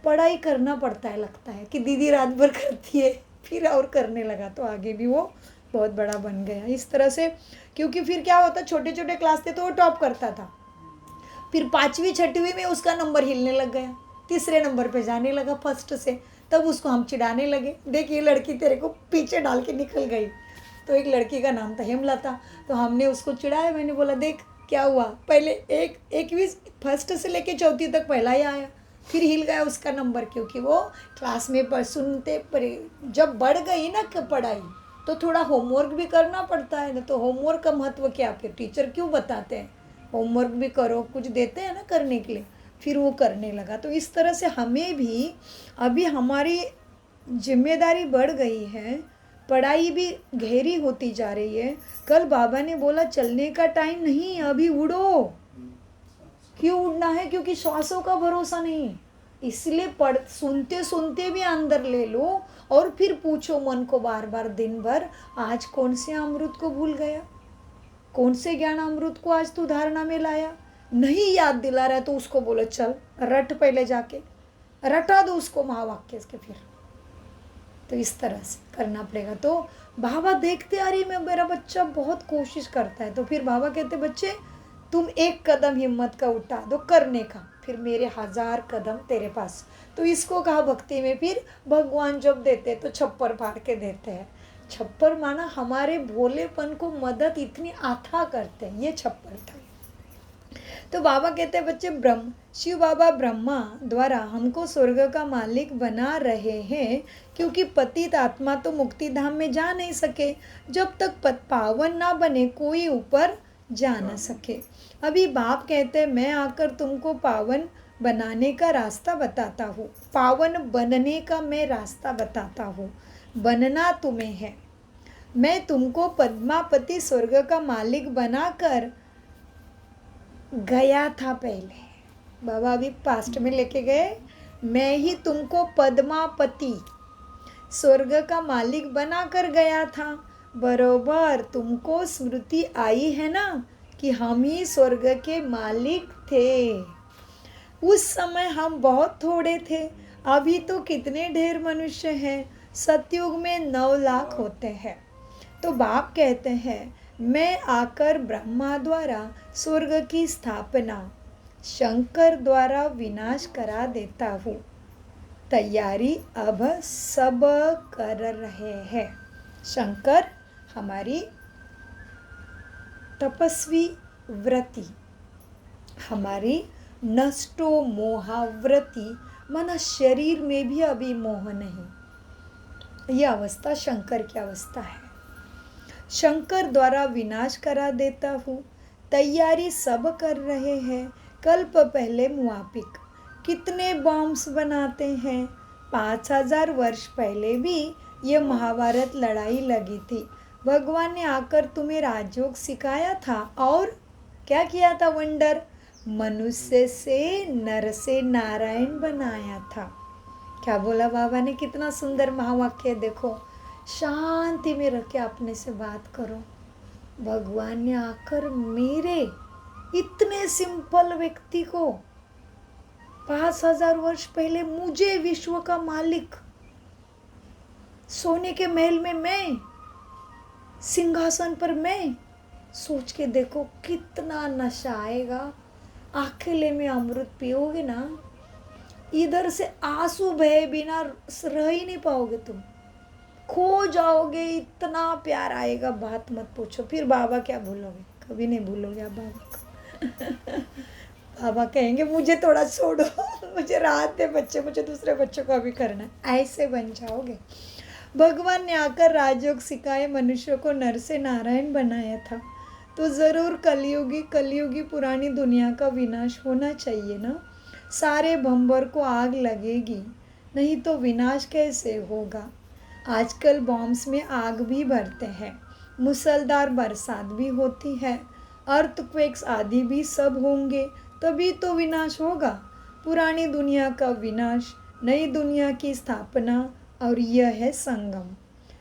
A: पढ़ाई करना पड़ता है, लगता है कि दीदी रात भर करती है, फिर और करने लगा, तो आगे भी वो बहुत बड़ा बन गया इस तरह से। क्योंकि फिर क्या होता, छोटे छोटे क्लास थे तो वो टॉप करता था, फिर 5वीं 6वीं में उसका नंबर हिलने लग गया, 3रे नंबर पे जाने लगा फर्स्ट से। तब उसको हम चिढ़ाने लगे, देख ये लड़की तेरे को पीछे डाल के निकल गई। तो एक लड़की का नाम था हेमलता, तो हमने उसको चिढ़ाया। मैंने बोला देख क्या हुआ, पहले 1वीं फर्स्ट से लेके 4वीं तक पहला ही आया, फिर हिल गया उसका नंबर, क्योंकि वो क्लास में सुनते जब बढ़ गई ना पढ़ाई तो थोड़ा होमवर्क भी करना पड़ता है ना, तो होमवर्क का महत्व क्या, फिर टीचर क्यों बताते हैं होमवर्क भी करो, कुछ देते हैं ना करने के लिए, फिर वो करने लगा। तो इस तरह से हमें भी अभी हमारी जिम्मेदारी बढ़ गई है, पढ़ाई भी गहरी होती जा रही है। कल बाबा ने बोला चलने का टाइम नहीं, अभी उड़ो। क्यों उड़ना है, क्योंकि श्वासों का भरोसा नहीं, इसलिए सुनते सुनते भी अंदर ले लो और फिर पूछो मन को बार बार दिन भर, आज कौन से अमृत को भूल गया, कौन से ज्ञान अमृत को आज तू धारणा में लाया। नहीं याद दिला रहा है तो उसको बोलो चल रट, पहले जाके रटा दो उसको महावाक्य के, फिर तो इस तरह से करना पड़ेगा। तो बाबा देखते आ रही मैं मेरा बच्चा बहुत कोशिश करता है, तो फिर बाबा कहते बच्चे तुम एक कदम हिम्मत का उठा दो करने का, फिर मेरे 1000 कदम तेरे पास। तो इसको कहा भक्ति में, फिर भगवान जब देते तो छप्पर फाड़ के देते हैं। छप्पर माना हमारे भोलेपन को मदद इतनी आथा करते हैं, ये छप्पर था। तो बाबा कहते हैं बच्चे शिव बाबा ब्रह्मा द्वारा हमको स्वर्ग का मालिक बना रहे हैं, क्योंकि पतित आत्मा तो मुक्ति धाम में जा नहीं सके, जब तक पावन ना बने कोई ऊपर जा न सके। अभी बाप कहते हैं मैं आकर तुमको पावन बनाने का रास्ता बताता हूँ, पावन बनने का मैं रास्ता बताता हूँ, बनना तुम्हें है। मैं तुमको पद्मापति स्वर्ग का मालिक बनाकर गया था पहले, बाबा अभी पास्ट में लेके गए, मैं ही तुमको पद्मापति स्वर्ग का मालिक बनाकर गया था। बरोबर तुमको स्मृति आई है ना कि हम ही स्वर्ग के मालिक थे। उस समय हम बहुत थोड़े थे, अभी तो कितने ढेर मनुष्य हैं, सतयुग में 9 लाख होते हैं। तो बाप कहते हैं मैं आकर ब्रह्मा द्वारा स्वर्ग की स्थापना, शंकर द्वारा विनाश करा देता हूँ। तैयारी अब सब कर रहे हैं। शंकर हमारी तपस्वी व्रति, हमारी नष्टो मोहाव्रति, माना शरीर में भी अभी मोह नहीं, यह अवस्था शंकर की अवस्था है। शंकर द्वारा विनाश करा देता हूँ, तैयारी सब कर रहे हैं। कल्प पहले मुआपिक कितने बॉम्ब्स बनाते हैं, 5000 वर्ष पहले भी ये महाभारत लड़ाई लगी थी। भगवान ने आकर तुम्हें राजयोग सिखाया था और क्या किया था वंडर, मनुष्य से नर से नारायण बनाया था। क्या बोला बाबा ने, कितना सुंदर महावाक्य, देखो शांति में रख के अपने से बात करो। भगवान ने आकर मेरे इतने सिंपल व्यक्ति को 5000 वर्ष पहले, मुझे विश्व का मालिक, सोने के महल में मैं, सिंहासन पर मैं। सोच के देखो कितना नशा आएगा। अकेले में अमृत पियोगे ना, इधर से आंसू बहे बिना रह ही नहीं पाओगे तुम, खो जाओगे, इतना प्यार आएगा, बात मत पूछो। फिर बाबा क्या भूलोगे, कभी नहीं भूलोगे आप बाबा को। बाबा कहेंगे मुझे थोड़ा छोड़ो, मुझे राहत दे बच्चे, मुझे दूसरे बच्चों को अभी करना है। ऐसे बन जाओगे। भगवान ने आकर राजयोग सिखाए, मनुष्य को नर से नारायण बनाया था, तो ज़रूर कलयुगी पुरानी दुनिया का विनाश होना चाहिए ना। सारे भंबर को आग लगेगी, नहीं तो विनाश कैसे होगा। आजकल बॉम्ब्स में आग भी भरते हैं, मूसलधार बरसात भी होती है, अर्थक्वेक्स आदि भी सब होंगे, तभी तो विनाश होगा। पुरानी दुनिया का विनाश, नई दुनिया की स्थापना, और यह है संगम।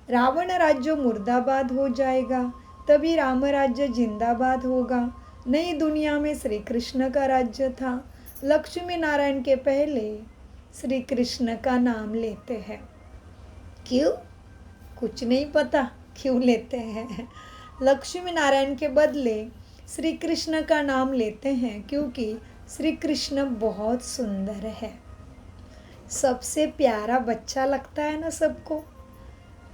A: रावण राज्य मुर्दाबाद हो जाएगा, तभी राम राज्य जिंदाबाद होगा। नई दुनिया में श्री कृष्ण का राज्य था। लक्ष्मी नारायण के पहले श्री कृष्ण का नाम लेते हैं। क्यों? कुछ नहीं पता क्यों लेते हैं। लक्ष्मी नारायण के बदले श्री कृष्ण का नाम लेते हैं क्योंकि श्री कृष्ण बहुत सुंदर है, सबसे प्यारा बच्चा लगता है ना सबको।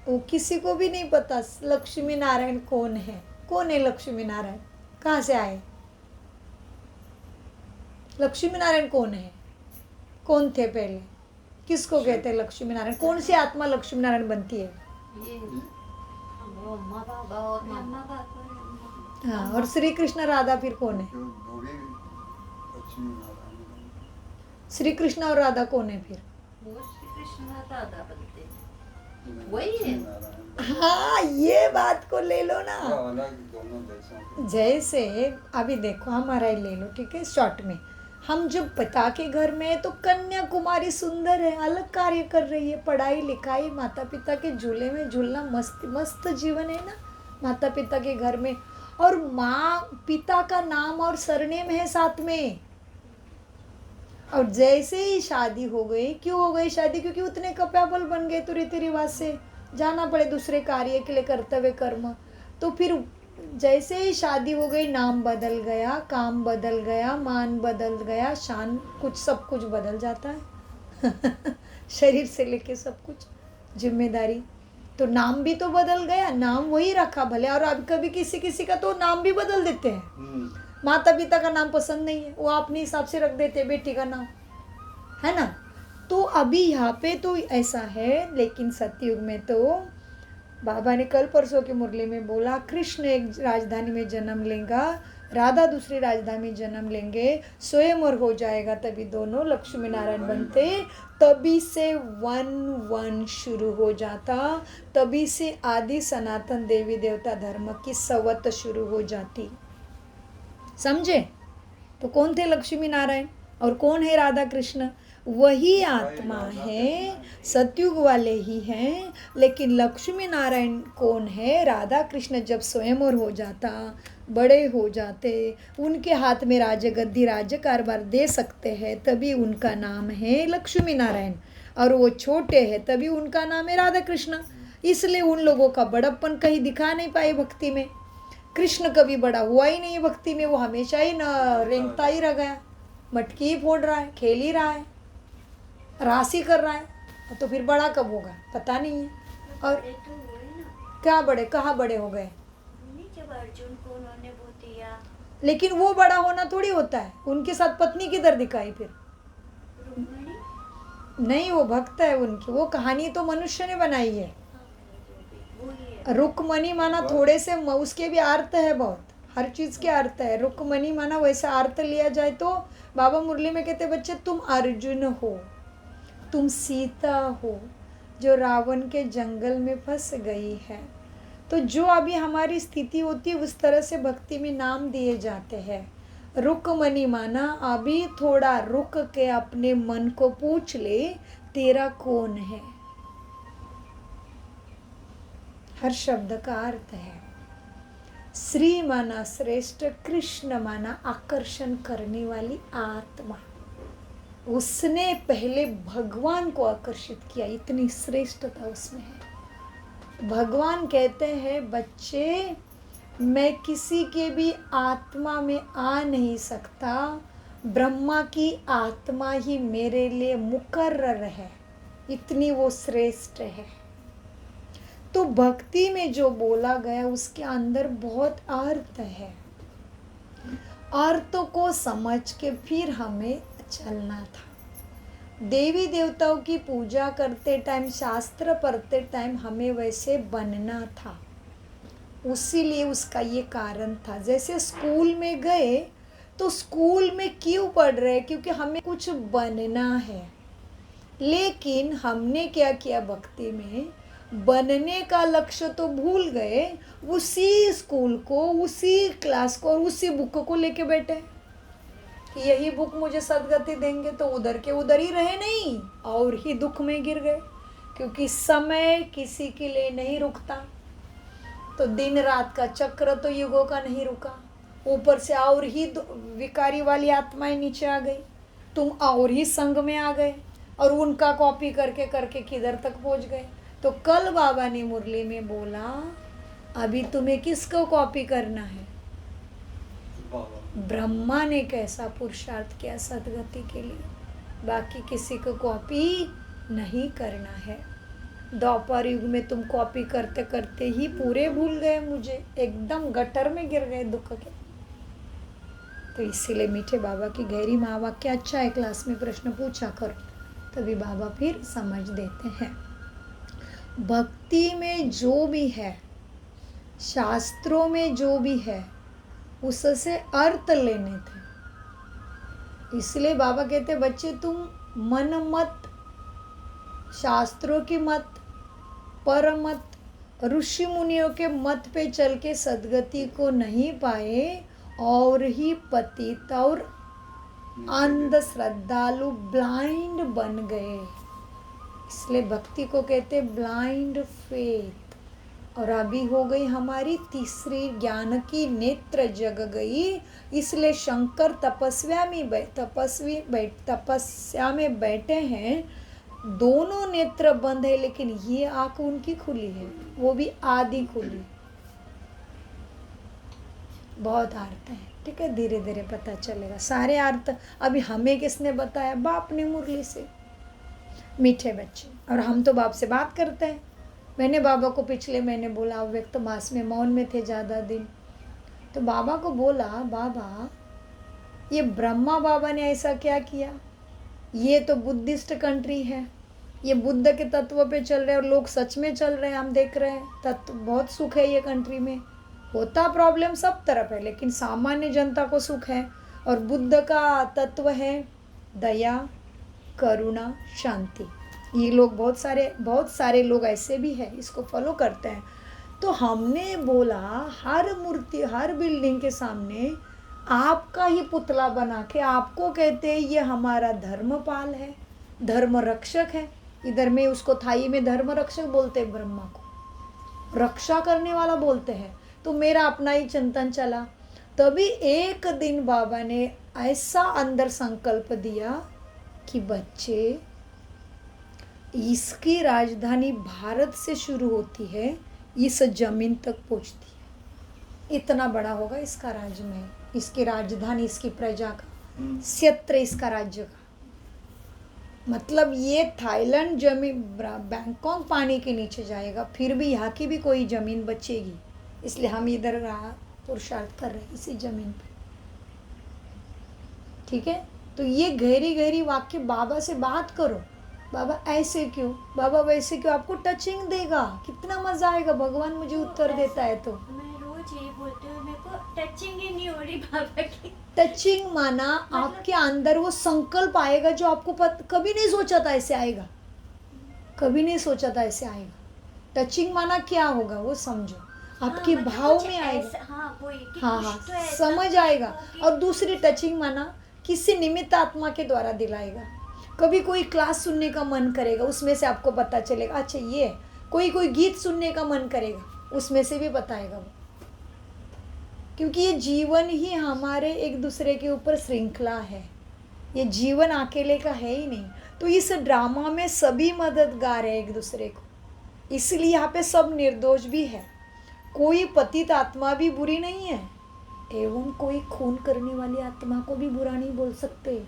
A: वो किसी को भी नहीं पता लक्ष्मी नारायण कौन है। कौन है लक्ष्मी नारायण, कहाँ से आए? लक्ष्मी नारायण कौन है, कौन थे पहले, किसको कहते हैं लक्ष्मी नारायण? कौन सी आत्मा लक्ष्मी नारायण बनती है? हाँ, और श्री कृष्ण राधा फिर कौन है? श्री कृष्ण और राधा कौन है फिर?
C: वही है।
A: हाँ, ये बात को ले लो ना। जैसे अभी देखो हमारा ही ले लो, ठीक है, शॉर्ट में। हम जब पिता के घर में है तो कन्याकुमारी सुंदर है, अलग कार्य कर रही है, पढ़ाई लिखाई, माता पिता के झूले में झूलना, मस्त मस्त जीवन है ना माता पिता के घर में। और माँ पिता का नाम और सरनेम है साथ में। और जैसे ही शादी हो गई, क्यों हो गई शादी? क्योंकि उतने कैपेबल बन गए तो रीति रिवाज से जाना पड़े दूसरे कार्य के लिए, कर्तव्य कर्म। तो फिर जैसे ही शादी हो गई, नाम बदल गया, काम बदल गया, मान बदल गया, शान, कुछ सब कुछ बदल जाता है। शरीर से लेके सब कुछ, जिम्मेदारी। तो नाम भी तो बदल गया, नाम वही रखा भले। और अब कभी किसी किसी का तो नाम भी बदल देते हैं। माता पिता का नाम पसंद नहीं है, वो अपने हिसाब से रख देते बेटी का नाम, है ना। तो अभी यहाँ पे तो ऐसा है, लेकिन सतयुग में तो बाबा ने कल परसों की मुरली में बोला, कृष्ण एक राजधानी में जन्म लेगा, राधा दूसरी राजधानी में जन्म लेंगे, स्वयंवर हो जाएगा, तभी दोनों लक्ष्मी नारायण बनते। तभी से 1-1 शुरू हो जाता, तभी से आदि सनातन देवी देवता धर्म की सवत शुरू हो जाती। समझे? तो कौन थे लक्ष्मी नारायण और कौन है राधा कृष्ण? वही आत्मा है, सतयुग वाले ही हैं। लेकिन लक्ष्मी नारायण कौन है? राधा कृष्ण जब स्वयंवर हो जाता, बड़े हो जाते, उनके हाथ में राजगद्दी राज्य कारभार दे सकते हैं, तभी उनका नाम है लक्ष्मी नारायण। और वो छोटे हैं तभी उनका नाम है राधा कृष्ण। इसलिए उन लोगों का बड़प्पन कहीं दिखा नहीं पाए भक्ति में। कृष्ण कभी बड़ा हुआ ही नहीं है भक्ति में, वो हमेशा ही न रेंगता ही रह गया, मटकी ही फोड़ रहा है, खेल ही रहा है, राशि कर रहा है। तो फिर बड़ा कब होगा पता नहीं है। और क्या बड़े, कहाँ बड़े हो गए?
C: जब अर्जुन को उन्होंने वो दिया,
A: लेकिन वो बड़ा होना थोड़ी होता है। उनके साथ पत्नी किधर दिखाई फिर? नहीं, वो भक्त है उनकी, वो कहानी तो मनुष्य ने बनाई है। रुक्मणी माना थोड़े से, उसके भी अर्थ है बहुत, हर चीज़ के अर्थ है। रुक्मणी माना वैसा अर्थ लिया जाए तो बाबा मुरली में कहते, बच्चे तुम अर्जुन हो, तुम सीता हो जो रावण के जंगल में फंस गई है। तो जो अभी हमारी स्थिति होती है उस तरह से भक्ति में नाम दिए जाते हैं। रुक्मणी माना अभी थोड़ा रुक के अपने मन को पूछ ले, तेरा कौन है। हर शब्द का अर्थ है। श्री माना श्रेष्ठ, कृष्ण माना आकर्षण करने वाली आत्मा। उसने पहले भगवान को आकर्षित किया, इतनी श्रेष्ठता उसमें है। भगवान कहते हैं बच्चे, मैं किसी के भी आत्मा में आ नहीं सकता, ब्रह्मा की आत्मा ही मेरे लिए मुकर्रर है, इतनी वो श्रेष्ठ है। तो भक्ति में जो बोला गया उसके अंदर बहुत अर्थ है। अर्थ को समझ के फिर हमें चलना था। देवी देवताओं की पूजा करते टाइम, शास्त्र पढ़ते टाइम हमें वैसे बनना था, उसीलिए उसका ये कारण था। जैसे स्कूल में गए तो स्कूल में क्यों पढ़ रहे, क्योंकि हमें कुछ बनना है। लेकिन हमने क्या किया, भक्ति में बनने का लक्ष्य तो भूल गए, उसी स्कूल को, उसी क्लास को और उसी बुक को लेके बैठे कि यही बुक मुझे सदगति देंगे, तो उधर के उधर ही रहे नहीं और ही दुख में गिर गए। क्योंकि समय किसी के लिए नहीं रुकता, तो दिन रात का चक्र तो युगों का नहीं रुका। ऊपर से और ही विकारी वाली आत्माएं नीचे आ गई, तुम और ही संग में आ गए और उनका कॉपी करके करके किधर तक पहुंच गए। तो कल बाबा ने मुरली में बोला, अभी तुम्हें किसको कॉपी करना है? ब्रह्मा ने कैसा पुरुषार्थ किया सदगति के लिए, बाकी किसी को कॉपी नहीं करना है। द्वापर युग में तुम कॉपी करते करते ही पूरे भूल गए, मुझे एकदम गटर में गिर गए दुख के। तो इसीलिए मीठे बाबा की गहरी महावाक्य अच्छा है, क्लास में प्रश्न पूछा करो, तभी बाबा फिर समझ देते हैं। भक्ति में जो भी है, शास्त्रों में जो भी है, उससे अर्थ लेने थे। इसलिए बाबा कहते बच्चे, तुम मन मत, शास्त्रों की मत, पर मत, ऋषि मुनियों के मत पे चल के सदगति को नहीं पाए और ही पतित और अंध श्रद्धालु ब्लाइंड बन गए। इसलिए भक्ति को कहते ब्लाइंड फेथ। और अभी हो गई हमारी तीसरी, ज्ञान की नेत्र जग गई। इसलिए शंकर तपस्या में बैठे हैं, दोनों नेत्र बंद है, लेकिन ये आंख उनकी खुली है, वो भी आधी खुली। बहुत अर्थ है, ठीक है, धीरे धीरे पता चलेगा सारे अर्थ। अभी हमें किसने बताया? बाप ने मुरली से। मीठे बच्चे, और हम तो बाप से बात करते हैं। मैंने बाबा को पिछले महीने बोला, व्यक्त मास में मौन में थे ज़्यादा दिन, तो बाबा को बोला, बाबा ये ब्रह्मा बाबा ने ऐसा क्या किया? ये तो बुद्धिस्ट कंट्री है, ये बुद्ध के तत्व पे चल रहे हैं और लोग सच में चल रहे हैं, हम देख रहे हैं। तत्व बहुत सुख है ये कंट्री में, होता प्रॉब्लम सब तरफ है, लेकिन सामान्य जनता को सुख है। और बुद्ध का तत्व है दया, करुणा, शांति। ये लोग बहुत सारे लोग ऐसे भी हैं, इसको फॉलो करते हैं। तो हमने बोला, हर मूर्ति, हर बिल्डिंग के सामने आपका ही पुतला बना के आपको कहते हैं ये हमारा धर्मपाल है, धर्म रक्षक है। इधर में उसको थाई में धर्म रक्षक बोलते हैं, ब्रह्मा को रक्षा करने वाला बोलते हैं। तो मेरा अपना ही चिंतन चला। तभी एक दिन बाबा ने ऐसा अंदर संकल्प दिया कि बच्चे, इसकी राजधानी भारत से शुरू होती है, इस जमीन तक पहुंचती है। इतना बड़ा होगा इसका राज्य में, इसकी राजधानी, इसकी प्रजा का क्षेत्र, इसका राज्य का। मतलब ये थाईलैंड जमीन, बैंकॉक पानी के नीचे जाएगा, फिर भी यहाँ की भी कोई जमीन बचेगी। इसलिए हम इधर पुरुषार्थ कर रहे हैं इसी जमीन पे, ठीक है। तो ये गहरी गहरी वाक्य बाबा से बात करो, बाबा ऐसे क्यों, बाबा वैसे क्यों, आपको टचिंग देगा, कितना मजा आएगा। भगवान मुझे उत्तर देता है। तो
C: मैं रोज यही बोलती हूँ, मेरे को टचिंग ही नहीं हो रही बाबा की।
A: टचिंग माना आपके अंदर वो संकल्प आएगा जो आपको कभी नहीं सोचा था ऐसे आएगा, कभी नहीं सोचा था ऐसे आएगा। टचिंग माना क्या होगा वो समझो, आपके
C: मतलब
A: भाव में आएगा।
C: हाँ,
A: हाँ, समझ आएगा। और दूसरी टचिंग माना किसी निमित्त आत्मा के द्वारा दिलाएगा। कभी कोई क्लास सुनने का मन करेगा, उसमें से आपको पता चलेगा, अच्छा ये कोई गीत सुनने का मन करेगा, उसमें से भी बताएगा वो। क्योंकि ये जीवन ही हमारे एक दूसरे के ऊपर श्रृंखला है, ये जीवन अकेले का है ही नहीं। तो इस ड्रामा में सभी मददगार है एक दूसरे को, इसलिए यहाँ पे सब निर्दोष भी है, कोई पतित आत्मा भी बुरी नहीं है, एवं कोई खून करने वाली आत्मा को भी बुरा नहीं बोल सकते,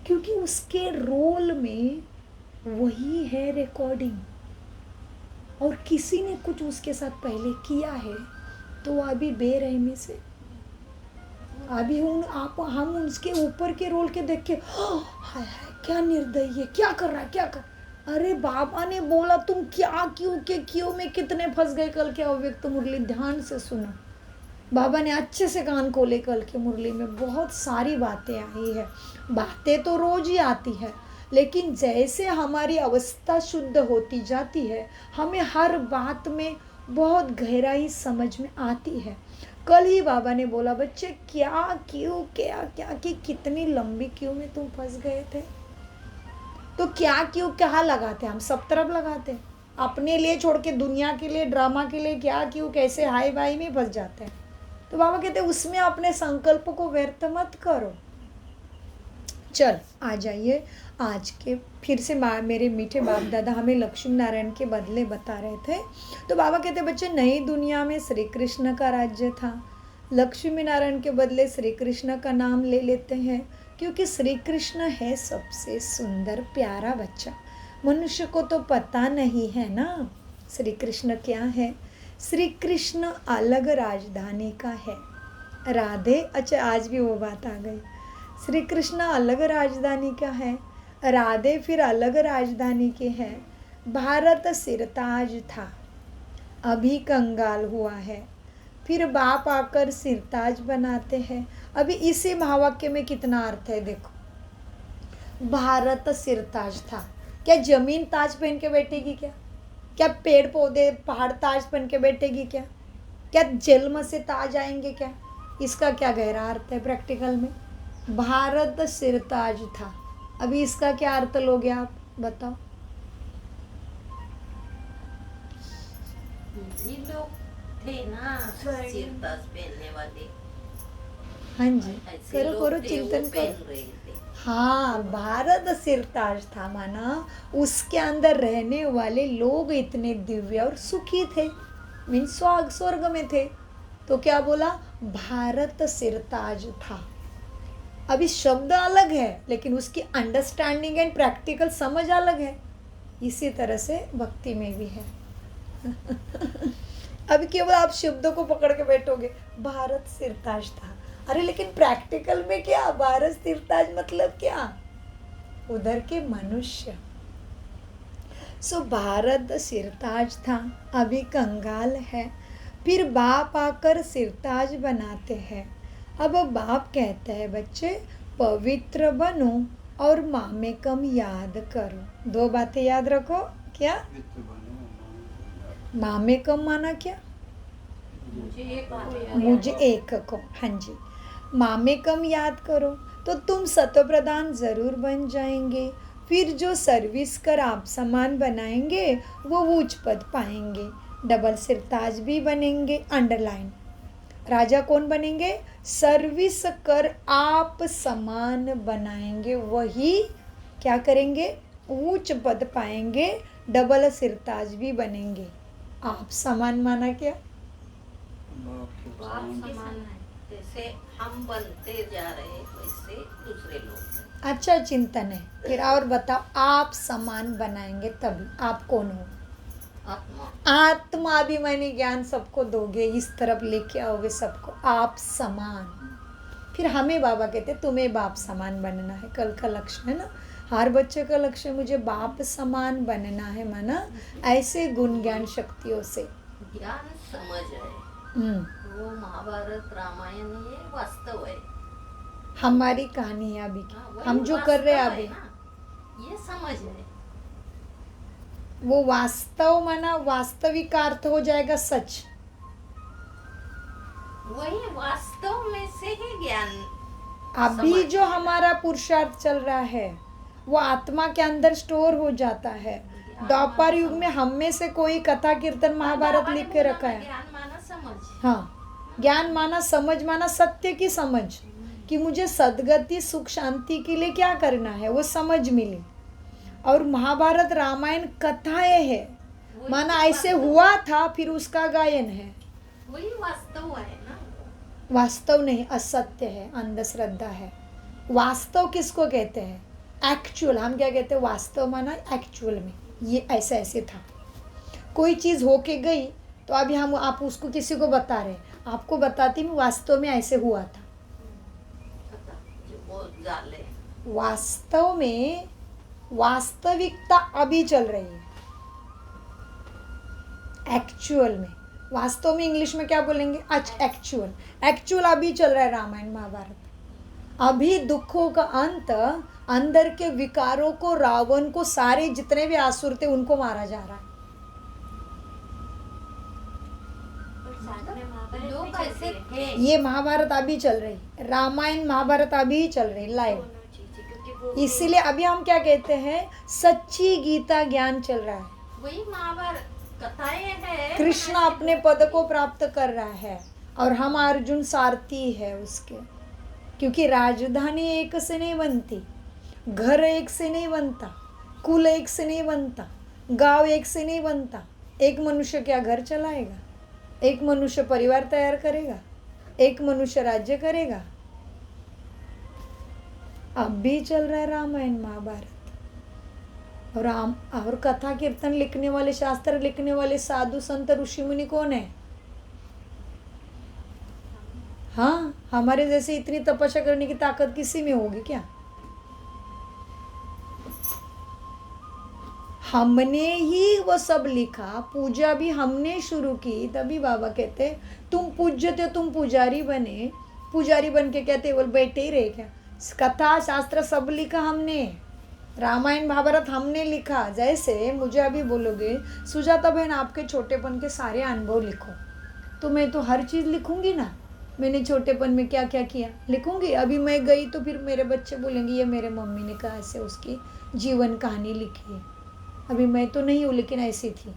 A: क्योंकि उसके रोल में वही है रिकॉर्डिंग। और किसी ने कुछ उसके साथ पहले किया है तो अभी बेरहमी से अभी हम उसके ऊपर के रोल के देख के हाय हाय क्या निर्दयी है, क्या कर रहा है, क्या कर। अरे बाबा ने बोला तुम क्या क्यों में कितने फंस गए कल के अव्यक्त मुरली, ध्यान से सुनो। बाबा ने अच्छे से कान खोले, कल के मुरली में बहुत सारी बातें आई है। बातें तो रोज ही आती है, लेकिन जैसे हमारी अवस्था शुद्ध होती जाती है हमें हर बात में बहुत गहराई समझ में आती है। कल ही बाबा ने बोला बच्चे क्या क्यों क्या कि कितनी लंबी क्यों में तुम फंस गए थे। तो क्या क्यों कहाँ लगाते, हम सब तरफ लगाते हैं, अपने लिए छोड़ के दुनिया के लिए, ड्रामा के लिए क्या क्यों कैसे हाई बाई में फंस जाते हैं। तो बाबा कहते हैं उसमें अपने संकल्प को व्यर्थ मत करो। चल आ जाइए आज के फिर से मेरे मीठे बाप दादा हमें लक्ष्मी नारायण के बदले बता रहे थे। तो बाबा कहते बच्चे नई दुनिया में श्री कृष्ण का राज्य था, लक्ष्मी नारायण के बदले श्री कृष्ण का नाम ले लेते हैं, क्योंकि श्री कृष्ण है सबसे सुंदर प्यारा बच्चा। मनुष्य को तो पता नहीं है ना श्री कृष्ण क्या है। श्री कृष्ण अलग राजधानी का है, राधे, अच्छा आज भी वो बात आ गई, श्री कृष्ण अलग राजधानी का है, राधे फिर अलग राजधानी के है। भारत सिरताज था, अभी कंगाल हुआ है, फिर बाप आकर सिरताज बनाते हैं। अभी इसी महावाक्य में कितना अर्थ है देखो। भारत सिरताज था, क्या जमीन ताज पहन के बैठेगी क्या? क्या पेड़ पौधे पहाड़ ताज पहन के बैठेगी क्या? क्या जन्म से ताज आएंगे क्या? इसका क्या गहरा अर्थ है प्रैक्टिकल में? भारत सिरताज था, अभी इसका क्या अर्थ लोगे आप बताओ।
D: ये लोग थे ना सिरताज पहनने वाले।
A: हाँ जी,
D: ऐसे
A: करो
D: लोग
A: करो
D: थे,
A: चिंतन
D: वो
A: करो।
D: पहन रहे थे।
A: हाँ, भारत सिरताज था, माना उसके अंदर रहने वाले लोग इतने दिव्य और सुखी थे, मीन स्वर्ग में थे। तो क्या बोला? भारत सिरताज था। अभी शब्द अलग है लेकिन उसकी अंडरस्टैंडिंग एंड प्रैक्टिकल समझ अलग है। इसी तरह से भक्ति में भी है। अभी केवल आप शब्दों को पकड़ के बैठोगे भारत सिरताज था, अरे लेकिन प्रैक्टिकल में क्या? भारत सिरताज मतलब क्या? उधर के मनुष्य। सो भारत सिरताज था, अभी कंगाल है, फिर बाप आकर सिरताज बनाते हैं। अब बाप कहते हैं बच्चे पवित्र बनो और माँ में कम याद करो। दो बातें याद रखो, क्या? माँ में कम माना क्या? मुझे एक को, हाँ जी, माँ में कम याद करो तो तुम सत्व प्रधान जरूर बन जाएंगे। फिर जो सर्विस कर आप समान बनाएंगे वो उच्च पद पाएंगे, डबल सिरताज भी बनेंगे। अंडरलाइन, राजा कौन बनेंगे? सर्विस कर आप समान बनाएंगे, वही क्या करेंगे? उच्च पद पाएंगे, डबल सिरताज भी बनेंगे। आप समान माना क्या?
D: बाप समान है, जैसे हम बनते जा रहे हैं वैसे दूसरे लोग।
A: अच्छा चिंतन है। फिर और बताओ, आप समान बनाएंगे तभी। आप कौन हो? आत्माभिमानी ज्ञान सबको दोगे, इस तरफ लेके आओगे सबको, आप समान। फिर हमें बाबा कहते तुम्हें बाप समान बनना है। कल का लक्ष्य है ना, हर बच्चे का लक्ष्य मुझे बाप समान बनना है, माना ऐसे गुण ज्ञान शक्तियों से
D: ज्ञान समझ है, वो महाभारत रामायण ये वास्तव है।
A: हमारी कहानी है अभी
D: हाँ,
A: की,
D: वही
A: हम जो कर रहे हैं
D: वास्तव है
A: अभी,
D: ना, ये समझ है।
A: वो वास्तव माना वास्तविक का अर्थ हो जाएगा सच।
D: वही वास्तव में से ही ज्ञान।
A: अभी
D: समझ
A: जो हमारा पुरुषार्थ चल रहा है वो आत्मा के अंदर स्टोर हो जाता है। द्वापर युग में हम में से कोई कथा कीर्तन महाभारत लिख के रखा है।
D: ज्ञान माना समझ।
A: हाँ, ज्ञान माना समझ, माना सत्य की समझ, कि मुझे सदगति सुख शांति के लिए क्या करना है वो समझ मिली। और महाभारत रामायण कथाएं है,
D: वही
A: माना
D: तो
A: ऐसे
D: वास्तव-
A: हुआ था फिर उसका गायन है।
D: वही वास्तव है ना।
A: वास्तव नहीं, असत्य है, अंधश्रद्धा है। वास्तव किसको कहते हैं? एक्चुअल। हम क्या कहते हैं? वास्तव माना एक्चुअल में ये ऐसा ऐसे था। कोई चीज़ होके गई तो अभी हम आप उसको किसी को बता रहे, आपको बताती हूँ वास्तव में ऐसे हुआ था।
D: पता जो बहुत जाले
A: वास्तव में वास्तविकता अभी चल रही है, एक्चुअल में। वास्तव में इंग्लिश में क्या बोलेंगे? एक्चुअल। एक्चुअल अभी चल रहा है रामायण महाभारत। अभी दुखों का अंत, अंदर के विकारों को, रावण को, सारे जितने भी आसुर थे उनको मारा जा रहा है।
C: और साथ में महाभारत
D: लोग
C: भी चल
D: ऐसे
C: रही है।
D: थे।
A: ये महाभारत अभी चल रही, रामायण महाभारत अभी चल रही लाइव।
C: दोनों चीजें, क्योंकि वो
A: इसीलिए अभी हम क्या कहते हैं? सच्ची गीता ज्ञान चल रहा है।
D: वही महाभारत कथाएं हैं।
A: कृष्ण अपने पद को प्राप्त कर रहा है और हम अर्जुन सारथी है उसके। क्योंकि राजधानी एक से नहीं बनती, घर एक से नहीं बनता, कुल एक से नहीं बनता, गांव एक से नहीं बनता। एक मनुष्य क्या घर चलाएगा? एक मनुष्य परिवार तैयार करेगा? एक मनुष्य राज्य करेगा? अब भी चल रहा है रामायण महाभारत। और राम और कथा कीर्तन लिखने वाले, शास्त्र लिखने वाले साधु संत ऋषि मुनि कौन है? हाँ, हमारे जैसे इतनी तपस्या करने की ताकत किसी में होगी क्या? हमने ही वो सब लिखा, पूजा भी हमने शुरू की। तभी बाबा कहते तुम पूज्य थे, तुम पुजारी बने। पुजारी बन के कहते बोल बैठे ही रहे क्या? कथा शास्त्र सब लिखा हमने, रामायण महाभारत हमने लिखा। जैसे मुझे अभी बोलोगे सुजाता बहन आपके छोटेपन के सारे अनुभव लिखो, तो मैं तो हर चीज़ लिखूंगी ना। मैंने छोटेपन में क्या क्या किया लिखूंगी। अभी मैं गई तो फिर मेरे बच्चे बोलेंगे ये मेरे मम्मी ने कहा ऐसे उसकी जीवन कहानी लिखी है। अभी मैं तो नहीं हूँ लेकिन ऐसी थी।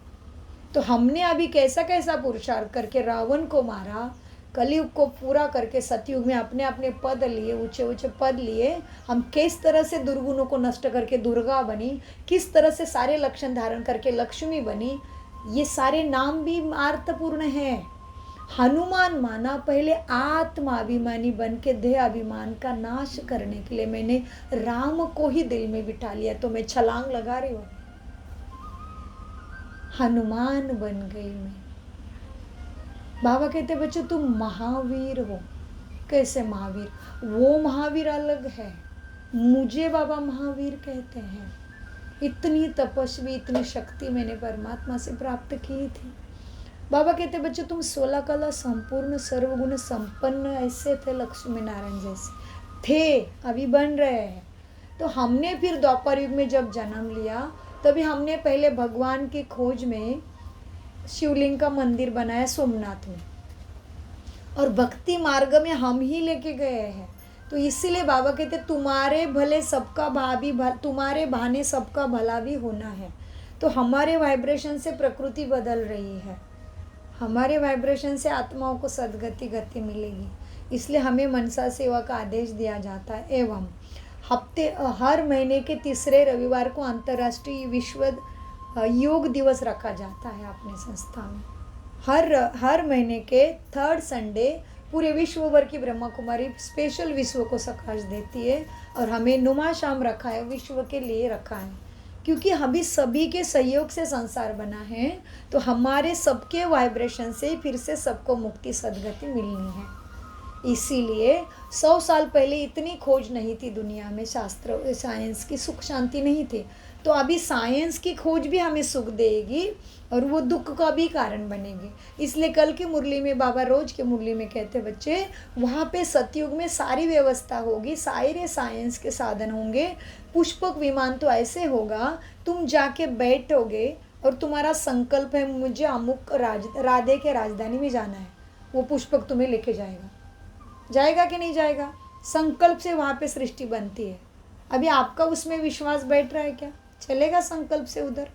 A: तो हमने अभी कैसा कैसा पुरुषार्थ करके रावण को मारा, कलयुग को पूरा करके सतयुग में अपने अपने पद लिए, ऊंचे ऊंचे पद लिए। हम किस तरह से दुर्गुणों को नष्ट करके दुर्गा बनी, किस तरह से सारे लक्षण धारण करके लक्ष्मी बनी। ये सारे नाम भी अर्थपूर्ण हैं। हनुमान माना पहले आत्माभिमानी बन के देह अभिमान का नाश करने के लिए मैंने राम को ही दिल में बिठा लिया, तो मैं छलांग लगा रही हूँ, हनुमान बन गई मैं। बाबा कहते बच्चों तुम महावीर हो। कैसे महावीर? वो महावीर अलग है, मुझे बाबा महावीर कहते हैं। इतनी तपस्वी, इतनी शक्ति मैंने परमात्मा से प्राप्त की थी। बाबा कहते बच्चों तुम 16 कला संपूर्ण सर्वगुण संपन्न ऐसे थे, लक्ष्मी नारायण जैसे थे, अभी बन रहे हैं। तो हमने फिर द्वापर युग में जब जन्म लिया तभी हमने पहले भगवान की खोज में शिवलिंग का मंदिर बनाया सोमनाथ में, और भक्ति मार्ग में हम ही लेके गए हैं। तो इसीलिए बाबा कहते तुम्हारे भले सबका भाभी तुम्हारे बहाने सबका भला भी होना है। तो हमारे वाइब्रेशन से प्रकृति बदल रही है, हमारे वाइब्रेशन से आत्माओं को सद्गति गति मिलेगी। इसलिए हमें मनसा सेवा का आदेश दिया जाता है। एवं हर महीने के तीसरे रविवार को अंतर्राष्ट्रीय विश्व योग दिवस रखा जाता है अपने संस्था में। हर महीने के थर्ड संडे पूरे विश्व भर की ब्रह्मा कुमारी स्पेशल विश्व को सकाश देती है, और हमें नुमा शाम रखा है, विश्व के लिए रखा है। क्योंकि अभी सभी के सहयोग से संसार बना है, तो हमारे सबके वाइब्रेशन से फिर से सबको मुक्ति सद्गति मिलनी है। इसीलिए 100 साल पहले इतनी खोज नहीं थी दुनिया में, शास्त्र साइंस की सुख शांति नहीं थी। तो अभी साइंस की खोज भी हमें सुख देगी और वो दुख का भी कारण बनेगी। इसलिए कल की मुरली में बाबा रोज के मुरली में कहते बच्चे वहाँ पे सतयुग में सारी व्यवस्था होगी, सारे साइंस के साधन होंगे। पुष्पक विमान तो ऐसे होगा तुम जाके बैठोगे और तुम्हारा संकल्प है मुझे अमुक राधे के राजधानी में जाना है, वो पुष्पक तुम्हें लेके जाएगा कि नहीं जाएगा? संकल्प से वहाँ पे सृष्टि बनती है। अभी आपका उसमें विश्वास बैठ रहा है क्या? चलेगा संकल्प से उधर?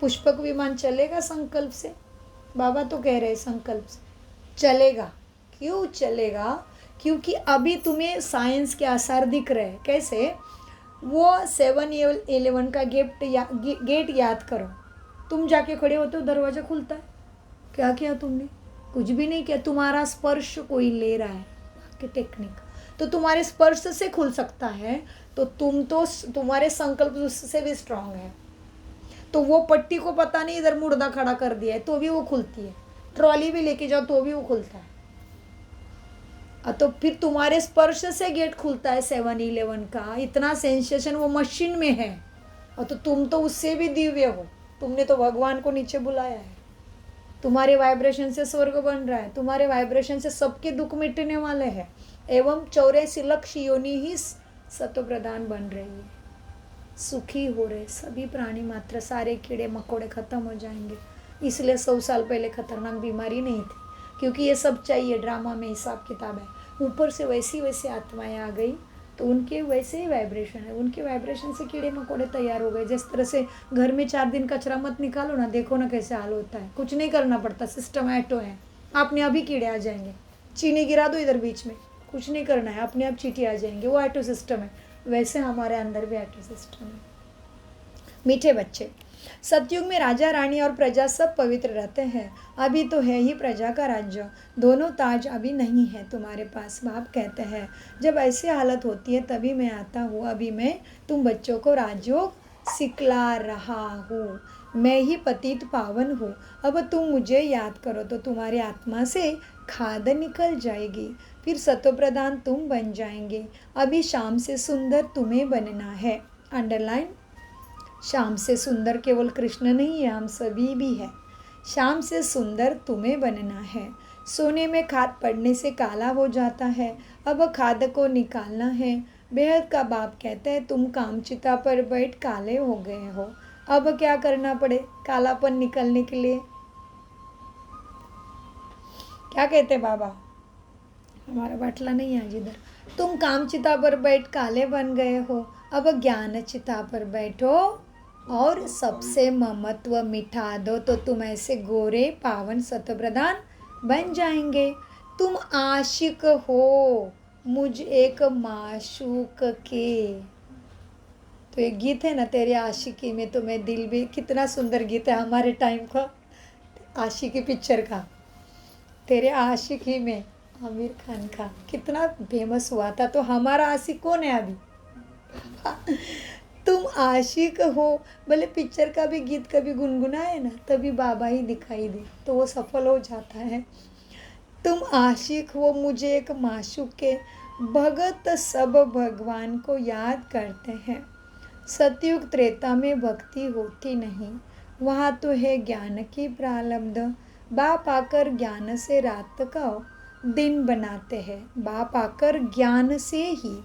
A: पुष्पक विमान चलेगा संकल्प से? बाबा तो कह रहे संकल्प से चलेगा। क्यों चलेगा? क्योंकि अभी तुम्हें साइंस के आसार दिख रहे हैं। कैसे? वो 7-11 का गेट याद करो। तुम जाके खड़े होते हो दरवाजा खुलता है। क्या किया तुमने? कुछ भी नहीं किया। तुम्हारा स्पर्श कोई ले रहा है की टेक्निक, तो तुम्हारे स्पर्श से खुल सकता है। तो तुम्हारे संकल्प उससे भी स्ट्रांग है। तो वो पट्टी को पता नहीं इधर मुर्दा खड़ा कर दिया है तो भी वो खुलती है। ट्रॉली भी लेके जाओ तो भी वो खुलता है। तो फिर तुम्हारे स्पर्श से गेट खुलता है 7-11 का। इतना सेंसेशन वो मशीन में है। और तो तुम तो उससे भी दिव्य हो। तुमने तो भगवान को नीचे बुलाया है। तुम्हारे वाइब्रेशन से स्वर्ग बन रहा है। तुम्हारे वाइब्रेशन से सबके दुख मिटने वाले हैं। एवं 84 लाख योनि ही सत्व प्रदान बन रही है। सुखी हो रहे सभी प्राणी मात्र, सारे कीड़े मकोड़े खत्म हो जाएंगे। इसलिए 100 साल पहले खतरनाक बीमारी नहीं थी, क्योंकि ये सब चाहिए। ड्रामा में हिसाब किताब है। ऊपर से वैसी आत्माएं आ गई तो उनके वैसे ही वाइब्रेशन है। उनके वाइब्रेशन से कीड़े मकोड़े तैयार हो गए। जिस तरह से घर में 4 दिन कचरा मत निकालो ना, देखो ना कैसे हाल होता है। कुछ नहीं करना पड़ता, सिस्टम ऐटो है। आपने अभी कीड़े आ जाएंगे। चीनी गिरा दो इधर बीच में, कुछ नहीं करना है, अपने आप चींटी आ जाएंगे। वो ऐटो सिस्टम है। वैसे हमारे अंदर भी ऐटो सिस्टम है। मीठे बच्चे, सतयुग में राजा रानी और प्रजा सब पवित्र रहते हैं। अभी तो है ही प्रजा का राज्य, दोनों ताज अभी नहीं है तुम्हारे पास। बाप कहते हैं जब ऐसी हालत होती है तभी मैं आता हूँ। अभी मैं तुम बच्चों को राजयोग सिखला रहा हूँ। मैं ही पतित पावन हूँ। अब तुम मुझे याद करो तो तुम्हारी आत्मा से खाद निकल जाएगी। फिर सत्वप्रधान तुम बन जाएंगे। अभी शाम से सुंदर तुम्हें बनना है। अंडरलाइन, शाम से सुंदर केवल कृष्ण नहीं है, हम सभी भी है। शाम से सुंदर तुम्हें बनना है। सोने में खाद पड़ने से काला हो जाता है। अब खाद को निकालना है। बेहद का बाप कहते हैं तुम कामचिता पर बैठ काले हो गए हो। अब क्या करना पड़े कालापन निकलने के लिए? क्या कहते बाबा? हमारा बाटला नहीं है आज इधर। तुम कामचिता पर बैठ काले बन गए हो। अब ज्ञान चिता पर बैठो और सबसे ममत्व मिटा दो तो तुम ऐसे गोरे पावन सतप्रधान बन जाएंगे। तुम आशिक हो मुझ एक माशूक के। तो एक गीत है ना, तेरे आशिकी में तो मैं दिल भी। कितना सुंदर गीत है हमारे टाइम का, आशिकी पिक्चर का। तेरे आशिकी में, आमिर खान का कितना फेमस हुआ था। तो हमारा आशिक कौन है अभी? तुम आशिक हो। भले पिक्चर का भी गीत कभी गुनगुनाए ना, तभी बाबा ही दिखाई दे तो वो सफल हो जाता है। तुम आशिक हो मुझे एक माशूक के। भगत सब भगवान को याद करते हैं। सतयुग त्रेता में भक्ति होती नहीं, वहाँ तो है ज्ञान की प्रारब्ध। बाप आकर ज्ञान से रात का दिन बनाते हैं। बाप आकर ज्ञान से ही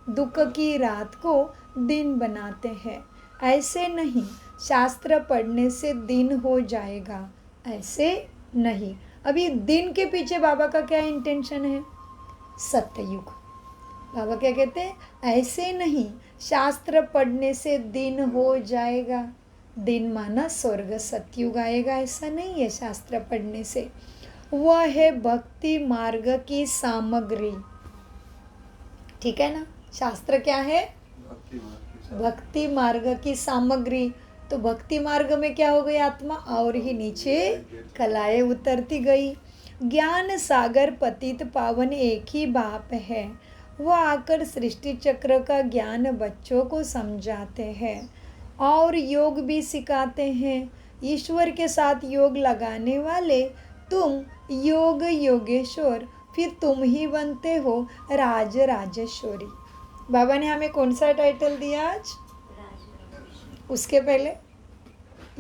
A: दुख की रात को दिन बनाते हैं। ऐसे नहीं शास्त्र पढ़ने से दिन हो जाएगा, ऐसे नहीं। अभी दिन के पीछे बाबा का क्या इंटेंशन है? सत्ययुग। बाबा क्या कहते हैं? ऐसे नहीं शास्त्र पढ़ने से दिन हो जाएगा। दिन माना स्वर्ग सतयुग आएगा, ऐसा नहीं है शास्त्र पढ़ने से। वह है भक्ति मार्ग की सामग्री। ठीक है ना? शास्त्र क्या है? भक्ति मार्ग की सामग्री। तो भक्ति मार्ग में क्या हो गई आत्मा? और ही नीचे कलाएं उतरती गई। ज्ञान सागर पतित पावन एक ही बाप है। वह आकर सृष्टि चक्र का ज्ञान बच्चों को समझाते हैं और योग भी सिखाते हैं। ईश्वर के साथ योग लगाने वाले तुम योग योगेश्वर, फिर तुम ही बनते हो राज राजेश्वरी। बाबा ने हमें कौन सा टाइटल दिया आज? उसके पहले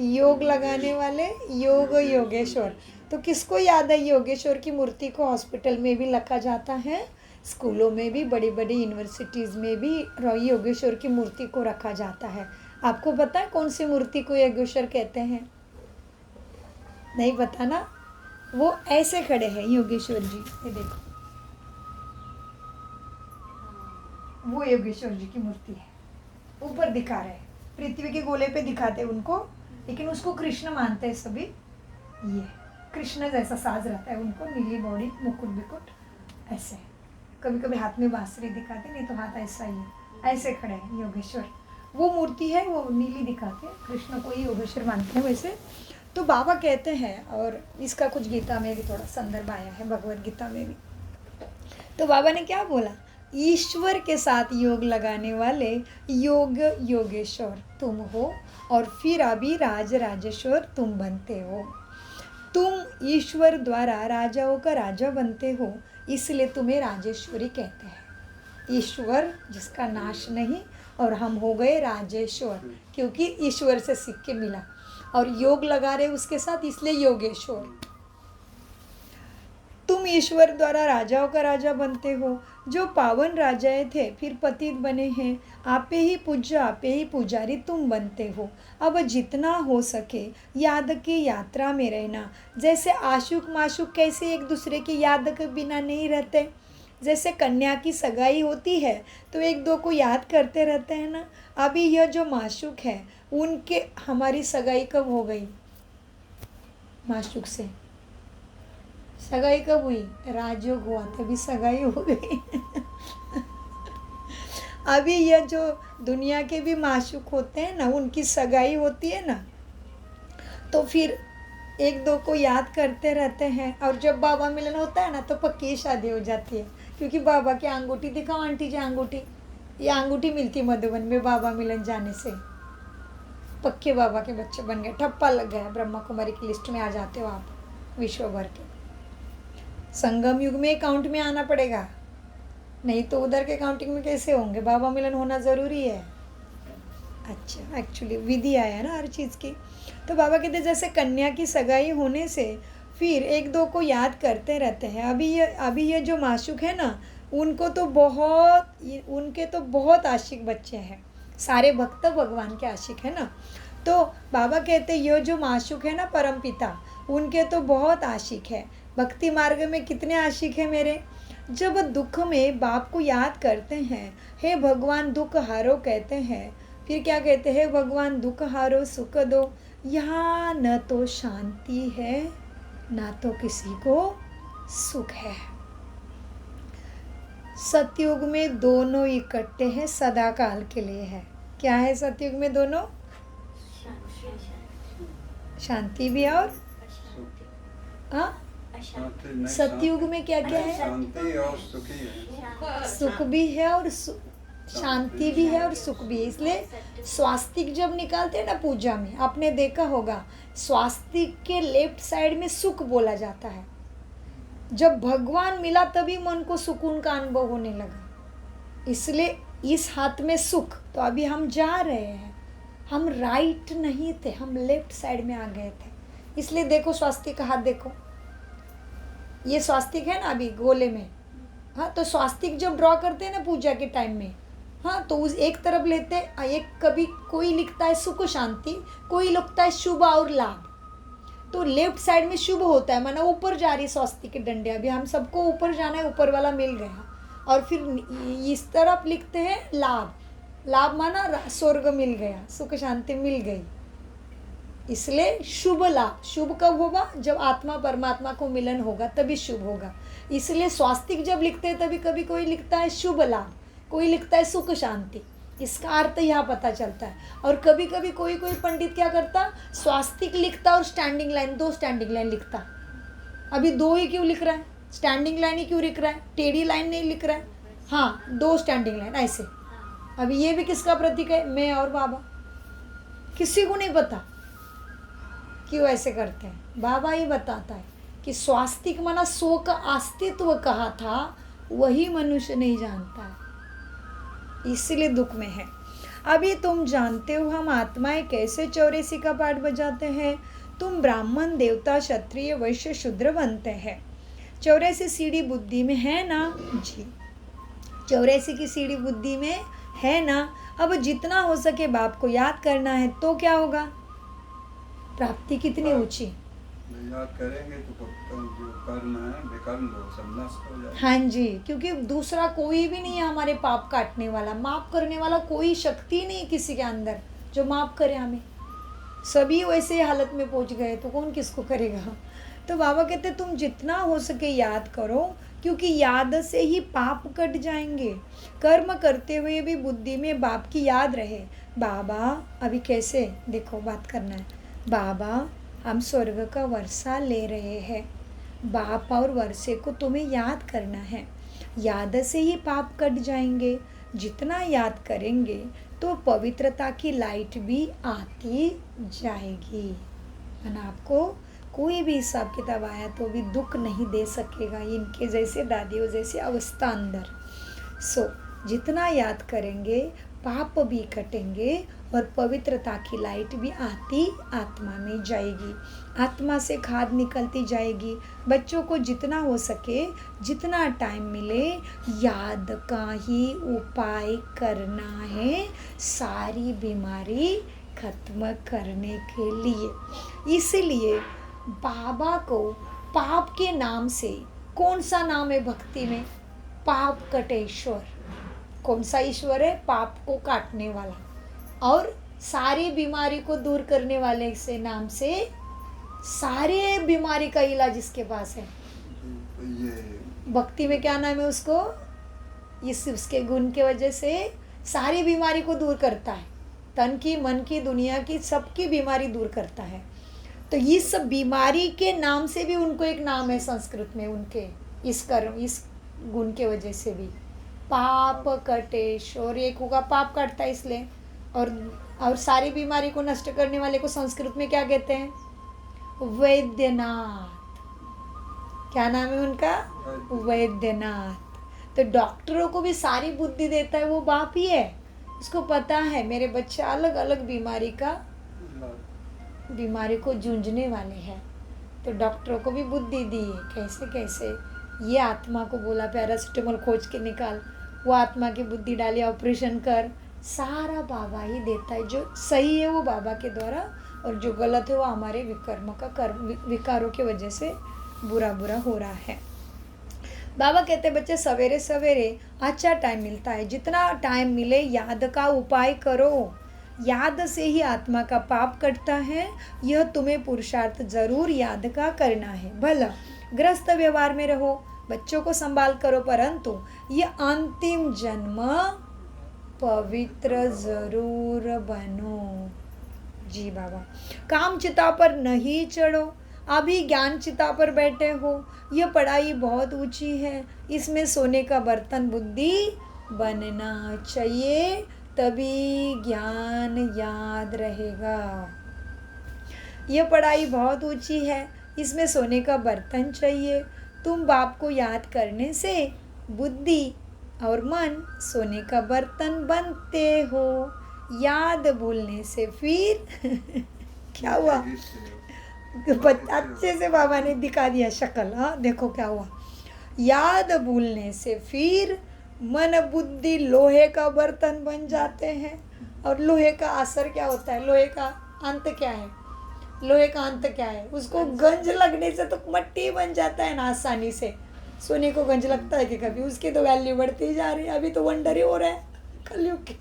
A: योग लगाने वाले योग योगेश्वर। तो किसको याद है? योगेश्वर की मूर्ति को हॉस्पिटल में भी रखा जाता है, स्कूलों में भी, बड़ी बड़ी यूनिवर्सिटीज़ में भी योगेश्वर की मूर्ति को रखा जाता है। आपको पता है कौन सी मूर्ति को योगेश्वर कहते हैं? नहीं पता ना? वो ऐसे खड़े हैं योगेश्वर जी, ये देखो, वो योगेश्वर जी की मूर्ति है। ऊपर दिखा रहे हैं, पृथ्वी के गोले पे दिखाते हैं उनको, लेकिन उसको कृष्ण मानते हैं सभी। ये कृष्ण जैसा साज रहता है उनको, नीली बॉडी, मुकुट बिकुट ऐसे। कभी कभी हाथ में बांसुरी दिखाते, नहीं तो हाथ ऐसा ही है, ऐसे खड़े हैं योगेश्वर। वो मूर्ति है, वो नीली दिखाते हैं, कृष्ण को ही योगेश्वर मानते हैं वैसे। तो बाबा कहते हैं, और इसका कुछ गीता में भी थोड़ा संदर्भ आया है, भगवत गीता में भी। तो बाबा ने क्या बोला, ईश्वर के साथ योग लगाने वाले योग योगेश्वर तुम हो, और फिर अभी राज राजेश्वर तुम बनते हो। तुम ईश्वर द्वारा राजाओं का राजा बनते हो, इसलिए तुम्हें राजेश्वरी कहते हैं। ईश्वर जिसका नाश नहीं, और हम हो गए राजेश्वर, क्योंकि ईश्वर से सीख के मिला, और योग लगा रहे उसके साथ, इसलिए योगेश्वर। तुम ईश्वर द्वारा राजाओं का राजा बनते हो, जो पावन राजाएं थे फिर पतित बने हैं। आपे ही पूज्य आपे ही पुजारी तुम बनते हो। अब जितना हो सके याद की यात्रा में रहना। जैसे आशुक माशुक कैसे एक दूसरे की याद के बिना नहीं रहते, जैसे कन्या की सगाई होती है तो एक दो को याद करते रहते हैं ना। अभी यह जो माशुक है उनके, हमारी सगाई कब हो गई माशुक से? सगाई कब हुई? राजयोग हुआ तभी सगाई हो गई। अभी यह जो दुनिया के भी माशुक होते हैं ना, उनकी सगाई होती है ना, तो फिर एक दो को याद करते रहते हैं, और जब बाबा मिलन होता है ना तो पक्की शादी हो जाती है, क्योंकि बाबा की अंगूठी दिखाओ आंटी जी, अंगूठी, ये अंगूठी मिलती मधुबन में बाबा मिलन जाने से। पक्के बाबा के बच्चे बन गए, ठप्पा लग गया, ब्रह्मा कुमारी की लिस्ट में आ जाते हो आप विश्व भर के। संगम युग में काउंट में आना पड़ेगा, नहीं तो उधर के काउंटिंग में कैसे होंगे? बाबा मिलन होना ज़रूरी है। अच्छा, एक्चुअली विधि आया ना हर चीज़ की। तो बाबा कहते जैसे कन्या की सगाई होने से फिर एक दो को याद करते रहते हैं। अभी ये जो माशुक है ना, उनके तो बहुत आशिक बच्चे हैं, सारे भक्त भगवान के आशिक है ना। तो बाबा कहते ये जो माशुक है ना परमपिता, उनके तो बहुत आशिक है। भक्ति मार्ग में कितने आशिक है मेरे? जब दुख में बाप को याद करते हैं, हे भगवान दुख हारो कहते हैं, फिर क्या कहते हैं? भगवान दुख हारो सुख दो। यहाँ न तो शांति है ना तो किसी को सुख है। सतयुग में दोनों इकट्ठे हैं, सदा काल के लिए है। क्या है सतयुग में दोनों? शांति भी है और सतयुग में क्या क्या है?
B: शांति और सुखी है।
A: सुख भी है और शांति भी है और सुख भी है। इसलिए स्वास्तिक जब निकालते हैं ना पूजा में, आपने देखा होगा स्वास्तिक के लेफ्ट साइड में सुख बोला जाता है। जब भगवान मिला तभी मन को सुकून का अनुभव होने लगा। इसलिए इस हाथ में सुख। तो अभी हम जा रहे हैं, हम राइट नहीं थे, हम लेफ्ट साइड में आ गए थे। इसलिए देखो स्वास्तिक का हाथ देखो, ये स्वास्तिक है ना अभी गोले में। हाँ, तो स्वास्तिक जब ड्रॉ करते हैं ना पूजा के टाइम में, हाँ, तो उस एक तरफ लेते हैं, एक कभी कोई लिखता है सुख शांति, कोई लिखता है शुभ और लाभ। तो लेफ्ट साइड में शुभ होता है, माना ऊपर जा रही स्वास्तिक के डंडे। अभी हम सबको ऊपर जाना है, ऊपर वाला मिल गया। और फिर इस तरफ लिखते हैं लाभ। लाभ माना स्वर्ग मिल गया, सुख शांति मिल गई। इसलिए शुभ लाभ। शुभ कब होगा? जब आत्मा परमात्मा को मिलन होगा तभी शुभ होगा। इसलिए स्वास्तिक जब लिखते हैं तभी कभी कोई लिखता है शुभ लाभ, कोई लिखता है सुख शांति। इसका अर्थ यहाँ पता चलता है। और कभी कभी कोई पंडित क्या करता, स्वास्तिक लिखता और स्टैंडिंग लाइन, दो स्टैंडिंग लाइन लिखता। अभी दो ही क्यों लिख रहा है? स्टैंडिंग लाइन ही क्यों लिख रहा है? टेढ़ी लाइन नहीं लिख रहा है। हाँ, दो स्टैंडिंग लाइन ऐसे। अभी ये भी किसका प्रतीक है? मैं और बाबा। किसी को नहीं पता क्यों ऐसे करते हैं। बाबा ही बताता है कि स्वास्तिक माना सो का अस्तित्व कहा था, वही मनुष्य नहीं जानता है, इसलिए दुख में है। अभी तुम जानते हो हम आत्माएं कैसे 84 का पाठ बजाते हैं। तुम ब्राह्मण देवता क्षत्रिय वैश्य शूद्र बनते हैं। 84 सीढ़ी बुद्धि में है ना जी, 84 की सीढ़ी बुद्धि में है ना। अब जितना हो सके बाप को याद करना है तो क्या होगा? प्राप्ति कितनी ऊंची।
B: याद करेंगे तो जो करना है वे कर लो, सब नष्ट हो जाएगा।
A: हाँ जी, क्योंकि दूसरा कोई भी नहीं है हमारे पाप काटने वाला, माफ करने वाला कोई शक्ति नहीं किसी के अंदर जो माफ करे हमें। सभी वैसे हालत में पहुंच गए तो कौन किसको करेगा। तो बाबा कहते तुम जितना हो सके याद करो, क्योंकि याद से ही पाप कट जाएंगे। कर्म करते हुए भी बुद्धि में बाप की याद रहे, बाबा अभी कैसे देखो बात करना है। बाबा हम स्वर्ग का वर्षा ले रहे हैं। बाप और वर्षे को तुम्हें याद करना है। याद से ही पाप कट जाएंगे। जितना याद करेंगे तो पवित्रता की लाइट भी आती जाएगी। और आपको कोई भी हिसाब किताब आया तो भी दुख नहीं दे सकेगा इनके जैसे दादियों जैसी अवस्था अंदर। सो जितना याद करेंगे पाप भी कटेंगे और पवित्रता की लाइट भी आती आत्मा में जाएगी। आत्मा से खाद निकलती जाएगी। बच्चों को जितना हो सके जितना टाइम मिले याद का ही उपाय करना है सारी बीमारी खत्म करने के लिए। इसलिए बाबा को पाप के नाम से, कौन सा नाम है भक्ति में? पाप कटेश्वर। कौन सा ईश्वर है? पाप को काटने वाला और सारी बीमारी को दूर करने वाले से नाम से सारे बीमारी का इलाज इसके पास है।
B: ये
A: भक्ति में क्या नाम है उसको? इस उसके गुण के वजह से सारी बीमारी को दूर करता है। तन की, मन की, दुनिया की सबकी बीमारी दूर करता है। तो इस बीमारी के नाम से भी उनको एक नाम है संस्कृत में, उनके इस कर्म, इस गुण के वजह से भी पाप कटेश्वर। एक होगा पाप काटता है इसलिए, और सारी बीमारी को नष्ट करने वाले को संस्कृत में क्या कहते हैं? वैद्यनाथ। क्या नाम है उनका? वैद्यनाथ। तो डॉक्टरों को भी सारी बुद्धि देता है वो बाप ही है। उसको पता है मेरे बच्चे अलग अलग बीमारी को जूझने वाले हैं, तो डॉक्टरों को भी बुद्धि दी है कैसे कैसे। ये आत्मा को बोला पैरासिटामोल खोज के निकाल, वो आत्मा की बुद्धि डाली ऑपरेशन कर। सारा बाबा ही देता है। जो सही है वो बाबा के द्वारा और जो गलत है वो हमारे विकारों की वजह से बुरा हो रहा है। बाबा कहते बच्चे सवेरे सवेरे अच्छा टाइम मिलता है, जितना टाइम मिले याद का उपाय करो। याद से ही आत्मा का पाप कटता है। यह तुम्हें पुरुषार्थ जरूर याद का करना है। भला ग्रस्त व्यवहार में रहो, बच्चों को संभाल करो, परंतु ये अंतिम जन्म पवित्र जरूर बनो। जी बाबा। काम चिता पर नहीं चढ़ो, अभी ज्ञान चिता पर बैठे हो। यह पढ़ाई बहुत ऊंची है, इसमें सोने का बर्तन बुद्धि बनना चाहिए, तभी ज्ञान याद रहेगा। यह पढ़ाई बहुत ऊंची है, इसमें सोने का बर्तन चाहिए। तुम बाप को याद करने से बुद्धि और मन सोने का बर्तन बनते हो। याद भूलने से फिर क्या हुआ? अच्छे से बाबा ने दिखा दिया शक्ल। हाँ देखो क्या हुआ। याद भूलने से फिर मन बुद्धि लोहे का बर्तन बन जाते हैं। और लोहे का असर क्या होता है? लोहे का अंत क्या है? लोहे का अंत क्या है? उसको गंज लगने से तो मट्टी बन जाता है ना आसानी से। सोने को गंज लगता है कि कभी? उसकी तो वैल्यू बढ़ती जा रही है। अभी तो वंडर ही हो रहा है कलयुग के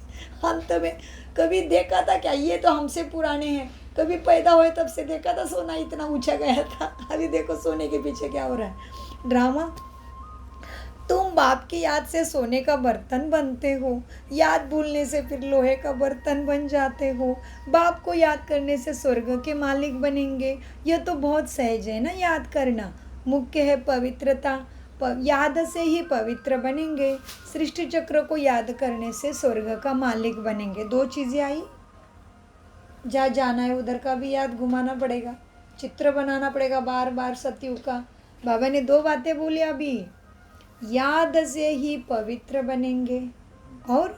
A: अंत में। कभी देखा था क्या? ये तो हमसे पुराने हैं। कभी पैदा हुए तब से देखा था सोना इतना ऊंचा गया था। अभी देखो सोने के पीछे क्या हो रहा है, ड्रामा। तुम बाप की याद से सोने का बर्तन बनते हो, याद भूलने से फिर लोहे का बर्तन बन जाते हो। बाप को याद करने से स्वर्ग के मालिक बनेंगे। यह तो बहुत सहज है ना याद करना। मुख्य है पवित्रता, याद से ही पवित्र बनेंगे। सृष्टि चक्र को याद करने से स्वर्ग का मालिक बनेंगे। दो चीज़ें आई, जहाँ जाना है उधर का भी याद घुमाना पड़ेगा, चित्र बनाना पड़ेगा बार बार सतयुग का। बाबा ने दो बातें बोली अभी, याद से ही पवित्र बनेंगे और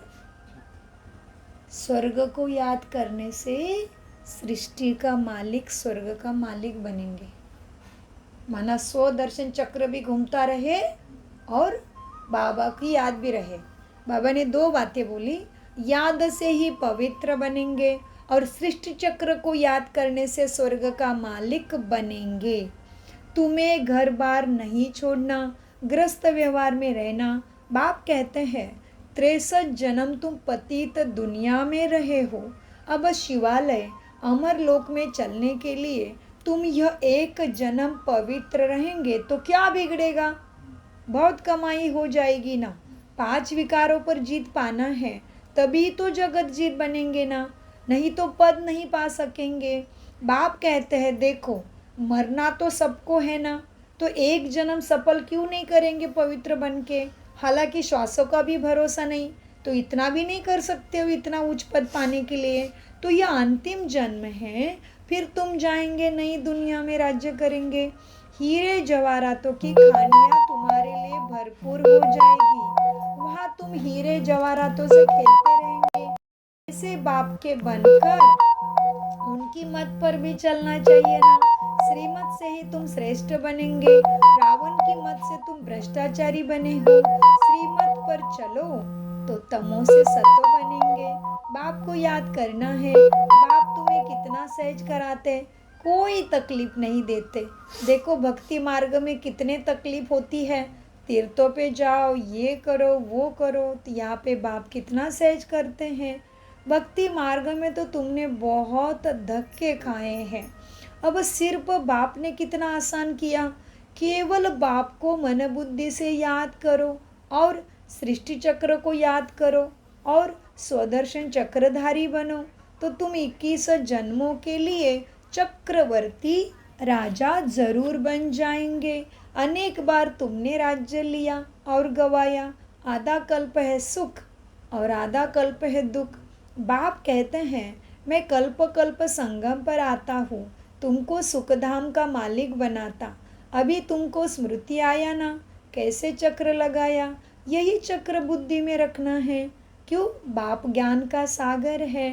A: स्वर्ग को याद करने से सृष्टि का मालिक, स्वर्ग का मालिक बनेंगे। माना 100 दर्शन चक्र भी घूमता रहे और बाबा की याद भी रहे। बाबा ने दो बातें बोली, याद से ही पवित्र बनेंगे और सृष्टि चक्र को याद करने से स्वर्ग का मालिक बनेंगे। तुम्हें घर बार नहीं छोड़ना, ग्रस्त व्यवहार में रहना। बाप कहते हैं 63 जन्म तुम पतित दुनिया में रहे हो। अब शिवालय अमर लोक में चलने के लिए तुम यह एक जन्म पवित्र रहेंगे तो क्या बिगड़ेगा? बहुत कमाई हो जाएगी ना। 5 विकारों पर जीत पाना है, तभी तो जगत जीत बनेंगे ना, नहीं तो पद नहीं पा सकेंगे। बाप कहते हैं देखो मरना तो सबको है ना, तो एक जन्म सफल क्यों नहीं करेंगे पवित्र बन के। हालांकि श्वासों का भी भरोसा नहीं, तो इतना भी नहीं कर सकते हो इतना उच्च पद पाने के लिए। तो यह अंतिम जन्म है, फिर तुम जाएंगे नई दुनिया में राज्य करेंगे। हीरे जवाहरातों की खानियाँ तुम्हारे लिए भरपूर हो जाएगी, वहाँ तुम हीरे जवाहरातों से खेलते रहेंगे। ऐसे बाप के बनकर उनकी मत पर भी चलना चाहिए ना। श्रीमत से ही तुम श्रेष्ठ बनेंगे, रावण की मत से तुम भ्रष्टाचारी बने हो। श्रीमत पर चलो तो तमो से सतो बनेंगे। बाप को याद करना है, बाप तुम्हें कितना सहज कराते, कोई तकलीफ नहीं देते। देखो भक्ति मार्ग में कितने तकलीफ होती है, तीर्थों पे जाओ, ये करो वो करो, तो यहाँ पे बाप कितना सहज करते हैं। भक्ति मार्ग में तो तुमने बहुत धक्के खाए हैं, अब सिर्फ बाप ने कितना आसान किया। केवल बाप को मन बुद्धि से याद करो और सृष्टि चक्र को याद करो और स्वदर्शन चक्रधारी बनो, तो तुम 21 जन्मों के लिए चक्रवर्ती राजा जरूर बन जाएंगे। अनेक बार तुमने राज्य लिया और गवाया, आधा कल्प है सुख और आधा कल्प है दुख। बाप कहते हैं मैं कल्प कल्प संगम पर आता हूँ, तुमको सुखधाम का मालिक बनाता। अभी तुमको स्मृति आया ना, कैसे चक्र लगाया, यही चक्र बुद्धि में रखना है। क्यों? बाप ज्ञान का सागर है।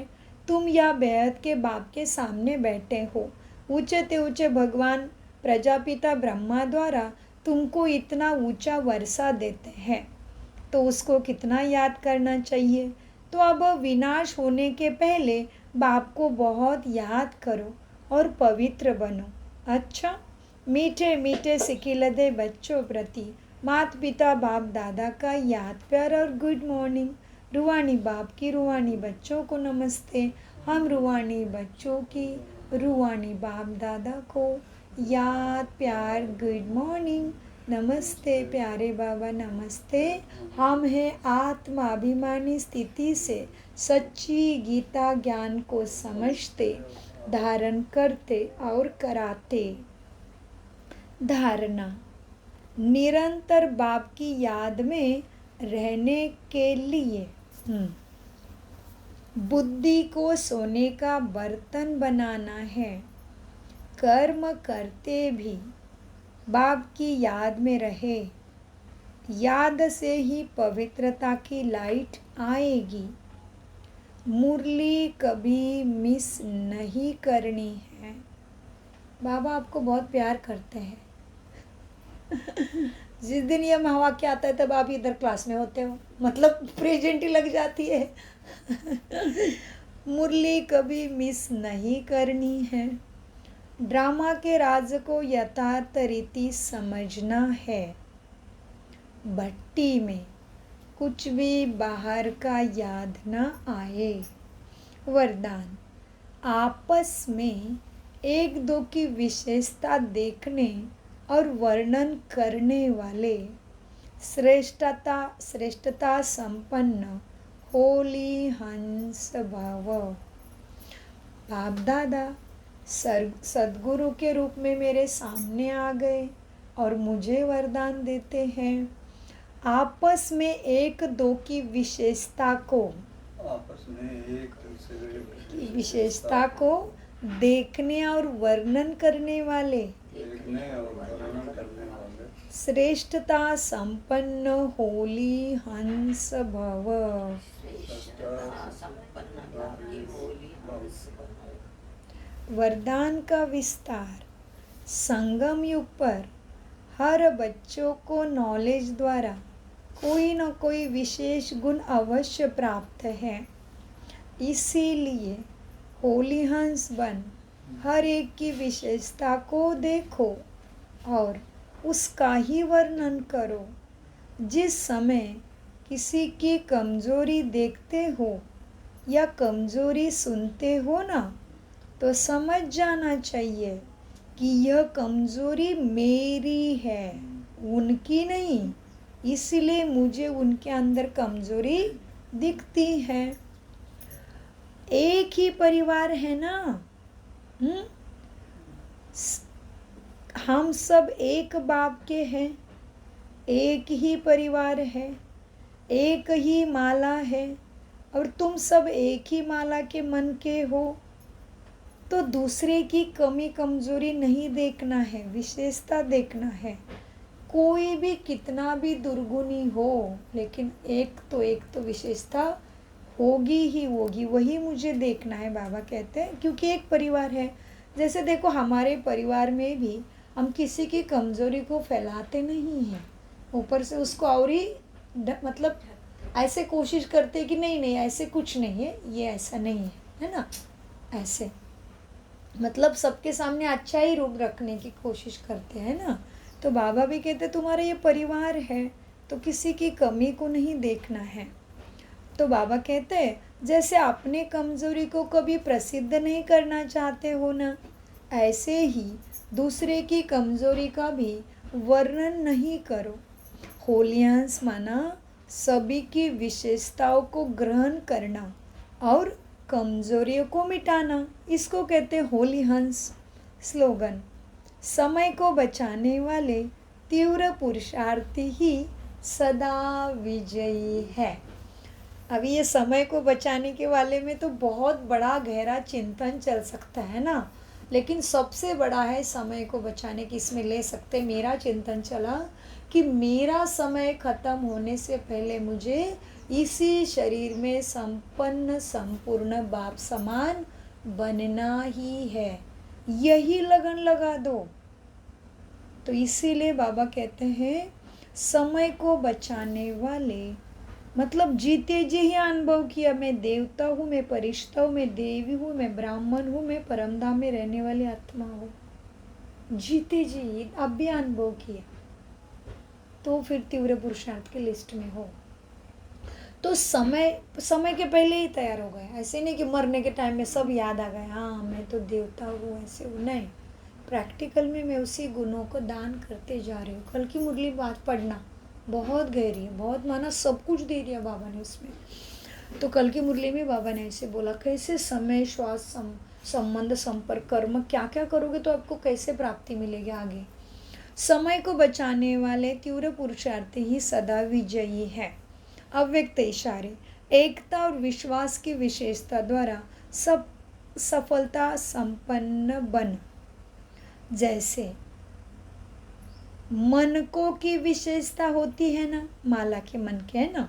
A: तुम या बेहद के बाप के सामने बैठे हो। ऊंचे ते ऊंचे भगवान प्रजापिता ब्रह्मा द्वारा तुमको इतना ऊंचा वर्षा देते हैं, तो उसको कितना याद करना चाहिए। तो अब विनाश होने के पहले बाप को बहुत याद करो और पवित्र बनो। अच्छा, मीठे मीठे सिकिलदे बच्चों प्रति माता पिता बाप दादा का याद प्यार और गुड मॉर्निंग। रूहानी बाप की रूहानी बच्चों को नमस्ते। हम रूहानी बच्चों की रूहानी बाप दादा को याद प्यार गुड मॉर्निंग। नमस्ते प्यारे बाबा नमस्ते। हम हैं आत्माभिमानी स्थिति से सच्ची गीता ज्ञान को समझते, धारण करते और कराते। धारणा, निरंतर बाप की याद में रहने के लिए बुद्धि को सोने का बर्तन बनाना है। कर्म करते भी बाप की याद में रहे, याद से ही पवित्रता की लाइट आएगी। मुरली कभी मिस नहीं करनी है। बाबा आपको बहुत प्यार करते हैं। जिस दिन ये महावाक्य आता है तब आप इधर क्लास में होते हो, मतलब प्रेजेंट ही लग जाती है। मुरली कभी मिस नहीं करनी है। ड्रामा के राज को यथार्थ रीति समझना है। भट्टी में कुछ भी बाहर का याद न आए। वरदान, आपस में एक दो की विशेषता देखने और वर्णन करने वाले श्रेष्ठता संपन्न होली हंस भव। बाप दादा सद्गुरु के रूप में मेरे सामने आ गए और मुझे वरदान देते हैं। आपस में एक दो की विशेषता को
B: आपस में एक दूसरे
A: की विशेषता को देखने और वर्णन करने वाले,
B: देखने और वर्णन करने वाले
A: श्रेष्ठता संपन्न होली हंस भव। वरदान का विस्तार, संगम युग पर हर बच्चों को नॉलेज द्वारा कोई न कोई विशेष गुण अवश्य प्राप्त है। इसीलिए होली हंस बन हर एक की विशेषता को देखो और उसका ही वर्णन करो। जिस समय किसी की कमजोरी देखते हो या कमजोरी सुनते हो ना, तो समझ जाना चाहिए कि यह कमजोरी मेरी है, उनकी नहीं। इसलिए मुझे उनके अंदर कमजोरी दिखती है। एक ही परिवार है ना। हम सब एक बाप के हैं, एक ही परिवार है, एक ही माला है, और तुम सब एक ही माला के मन के हो। तो दूसरे की कमी कमजोरी नहीं देखना है, विशेषता देखना है। कोई भी कितना भी दुर्गुणी हो, लेकिन एक तो विशेषता होगी ही होगी, वही मुझे देखना है, बाबा कहते हैं। क्योंकि एक परिवार है। जैसे देखो, हमारे परिवार में भी हम किसी की कमजोरी को फैलाते नहीं हैं, ऊपर से उसको और ही मतलब ऐसे कोशिश करते कि नहीं ऐसे कुछ नहीं है, ये ऐसा नहीं है ना, ऐसे मतलब सबके सामने अच्छा ही रूप रखने की कोशिश करते हैं ना। तो बाबा भी कहते तुम्हारा ये परिवार है, तो किसी की कमी को नहीं देखना है। तो बाबा कहते हैं जैसे अपने कमजोरी को कभी प्रसिद्ध नहीं करना चाहते हो ना, ऐसे ही दूसरे की कमजोरी का भी वर्णन नहीं करो। होलियांस माना सभी की विशेषताओं को ग्रहण करना और कमजोरियों को मिटाना, इसको कहते हैं होली हंस। स्लोगन, समय को बचाने वाले तीव्र पुरुषार्थी ही सदा विजयी है। अभी ये समय को बचाने के वाले में तो बहुत बड़ा गहरा चिंतन चल सकता है ना, लेकिन सबसे बड़ा है समय को बचाने की, इसमें ले सकते। मेरा चिंतन चला कि मेरा समय खत्म होने से पहले मुझे इसी शरीर में संपन्न संपूर्ण बाप समान बनना ही है, यही लगन लगा दो। तो इसीलिए बाबा कहते हैं समय को बचाने वाले, मतलब जीते जी ही अनुभव किया मैं देवता हूँ, मैं परिश्ता हूँ, मैं देवी हूँ, मैं ब्राह्मण हूँ, मैं परमधाम में रहने वाली आत्मा हूँ। जीते जी अब भी अनुभव किया, तो फिर तीव्र पुरुषार्थ की लिस्ट में हो। तो समय के पहले ही तैयार हो गए। ऐसे नहीं कि मरने के टाइम में सब याद आ गए, हाँ मैं तो देवता हूँ, ऐसे हूँ, नहीं। प्रैक्टिकल में मैं उसी गुणों को दान करते जा रही हूँ। कल की मुरली बात पढ़ना, बहुत गहरी है, बहुत माना सब कुछ दे दिया बाबा ने उसमें। तो कल की मुरली में बाबा ने ऐसे बोला कैसे समय, श्वास, संबंध, संपर्क, कर्म क्या क्या करोगे तो आपको कैसे प्राप्ति मिलेगी आगे। समय को बचाने वाले तीव्र पुरुषार्थी ही सदा विजयी है। अव्यक्त इशारे, एकता और विश्वास की विशेषता द्वारा सब सफलता संपन्न बन। जैसे मनकों की विशेषता होती है ना, माला के मन के है ना,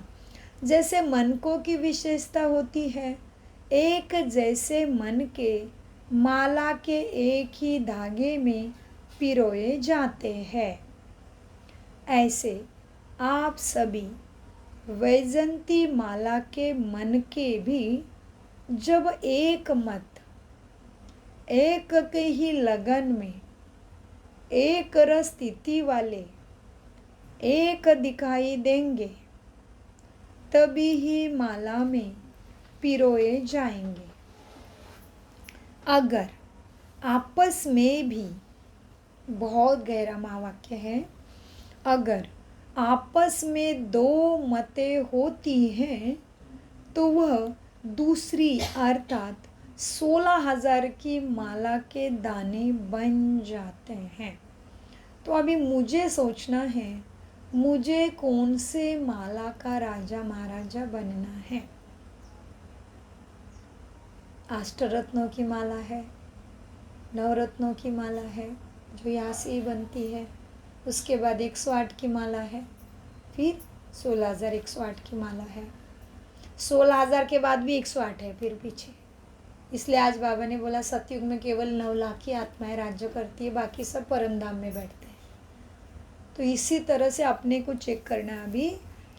A: जैसे मनकों की विशेषता होती है, एक जैसे मन के माला के एक ही धागे में पिरोए जाते हैं। ऐसे आप सभी वैजंती माला के मन के भी जब एक मत, एक के ही लगन में, एक रस स्थिति वाले एक दिखाई देंगे, तभी ही माला में पिरोए जाएंगे। अगर आपस में भी, बहुत गहरा महावाक्य है, अगर आपस में दो मतें होती हैं तो वह दूसरी अर्थात 16,000 की माला के दाने बन जाते हैं। तो अभी मुझे सोचना है मुझे कौन से माला का राजा महाराजा बनना है। अष्टरत्नों की माला है, नवरत्नों की माला है जो यहाँ से ही बनती है, उसके बाद 108 की माला है, फिर 16,108 की माला है, 16,000 के बाद भी 108 है फिर पीछे। इसलिए आज बाबा ने बोला सतयुग में केवल 9 लाख की आत्माएं राज्य करती है, बाकी सब परमधाम में बैठते हैं। तो इसी तरह से अपने को चेक करना है अभी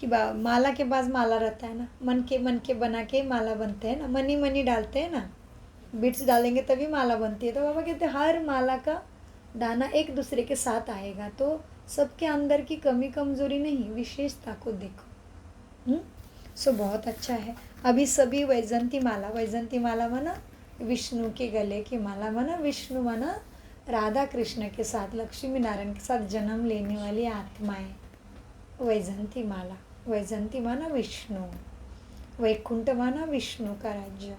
A: कि माला के पास माला रहता है ना, मन के बना के माला बनते हैं ना, मनी डालते हैं ना, बिट्स डालेंगे तभी माला बनती है। तो बाबा कहते हैं हर माला का दाना एक दूसरे के साथ आएगा, तो सबके अंदर की कमी कमजोरी नहीं, विशेषता को देखो। सो बहुत अच्छा है। अभी सभी वैजंती माला माना विष्णु के गले की माला, माना विष्णु माना राधा कृष्ण के साथ, लक्ष्मी नारायण के साथ जन्म लेने वाली आत्माएं, वैजंती माला, वैजंती माना विष्णु। वैकुंठ माना विष्णु का राज्य।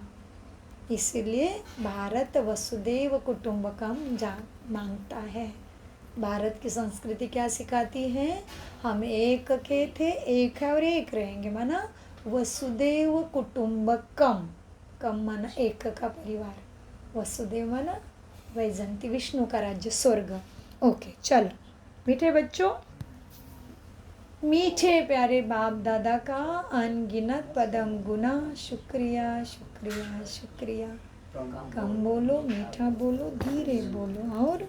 A: इसीलिए भारत वसुदेव कुटुंबकम मांगता है। भारत की संस्कृति क्या सिखाती है? हम एक के थे, एक है और एक रहेंगे, माना वसुदेव कुटुंबकम। कम माना एक का परिवार, वसुदेव माना वैजंती विष्णु का राज्य स्वर्ग। ओके चलो मीठे बच्चों, मीठे प्यारे बाप दादा का अनगिनत पदम गुना शुक्रिया शुक्रिया शुक्रिया। कम बोलो, मीठा बोलो, धीरे बोलो और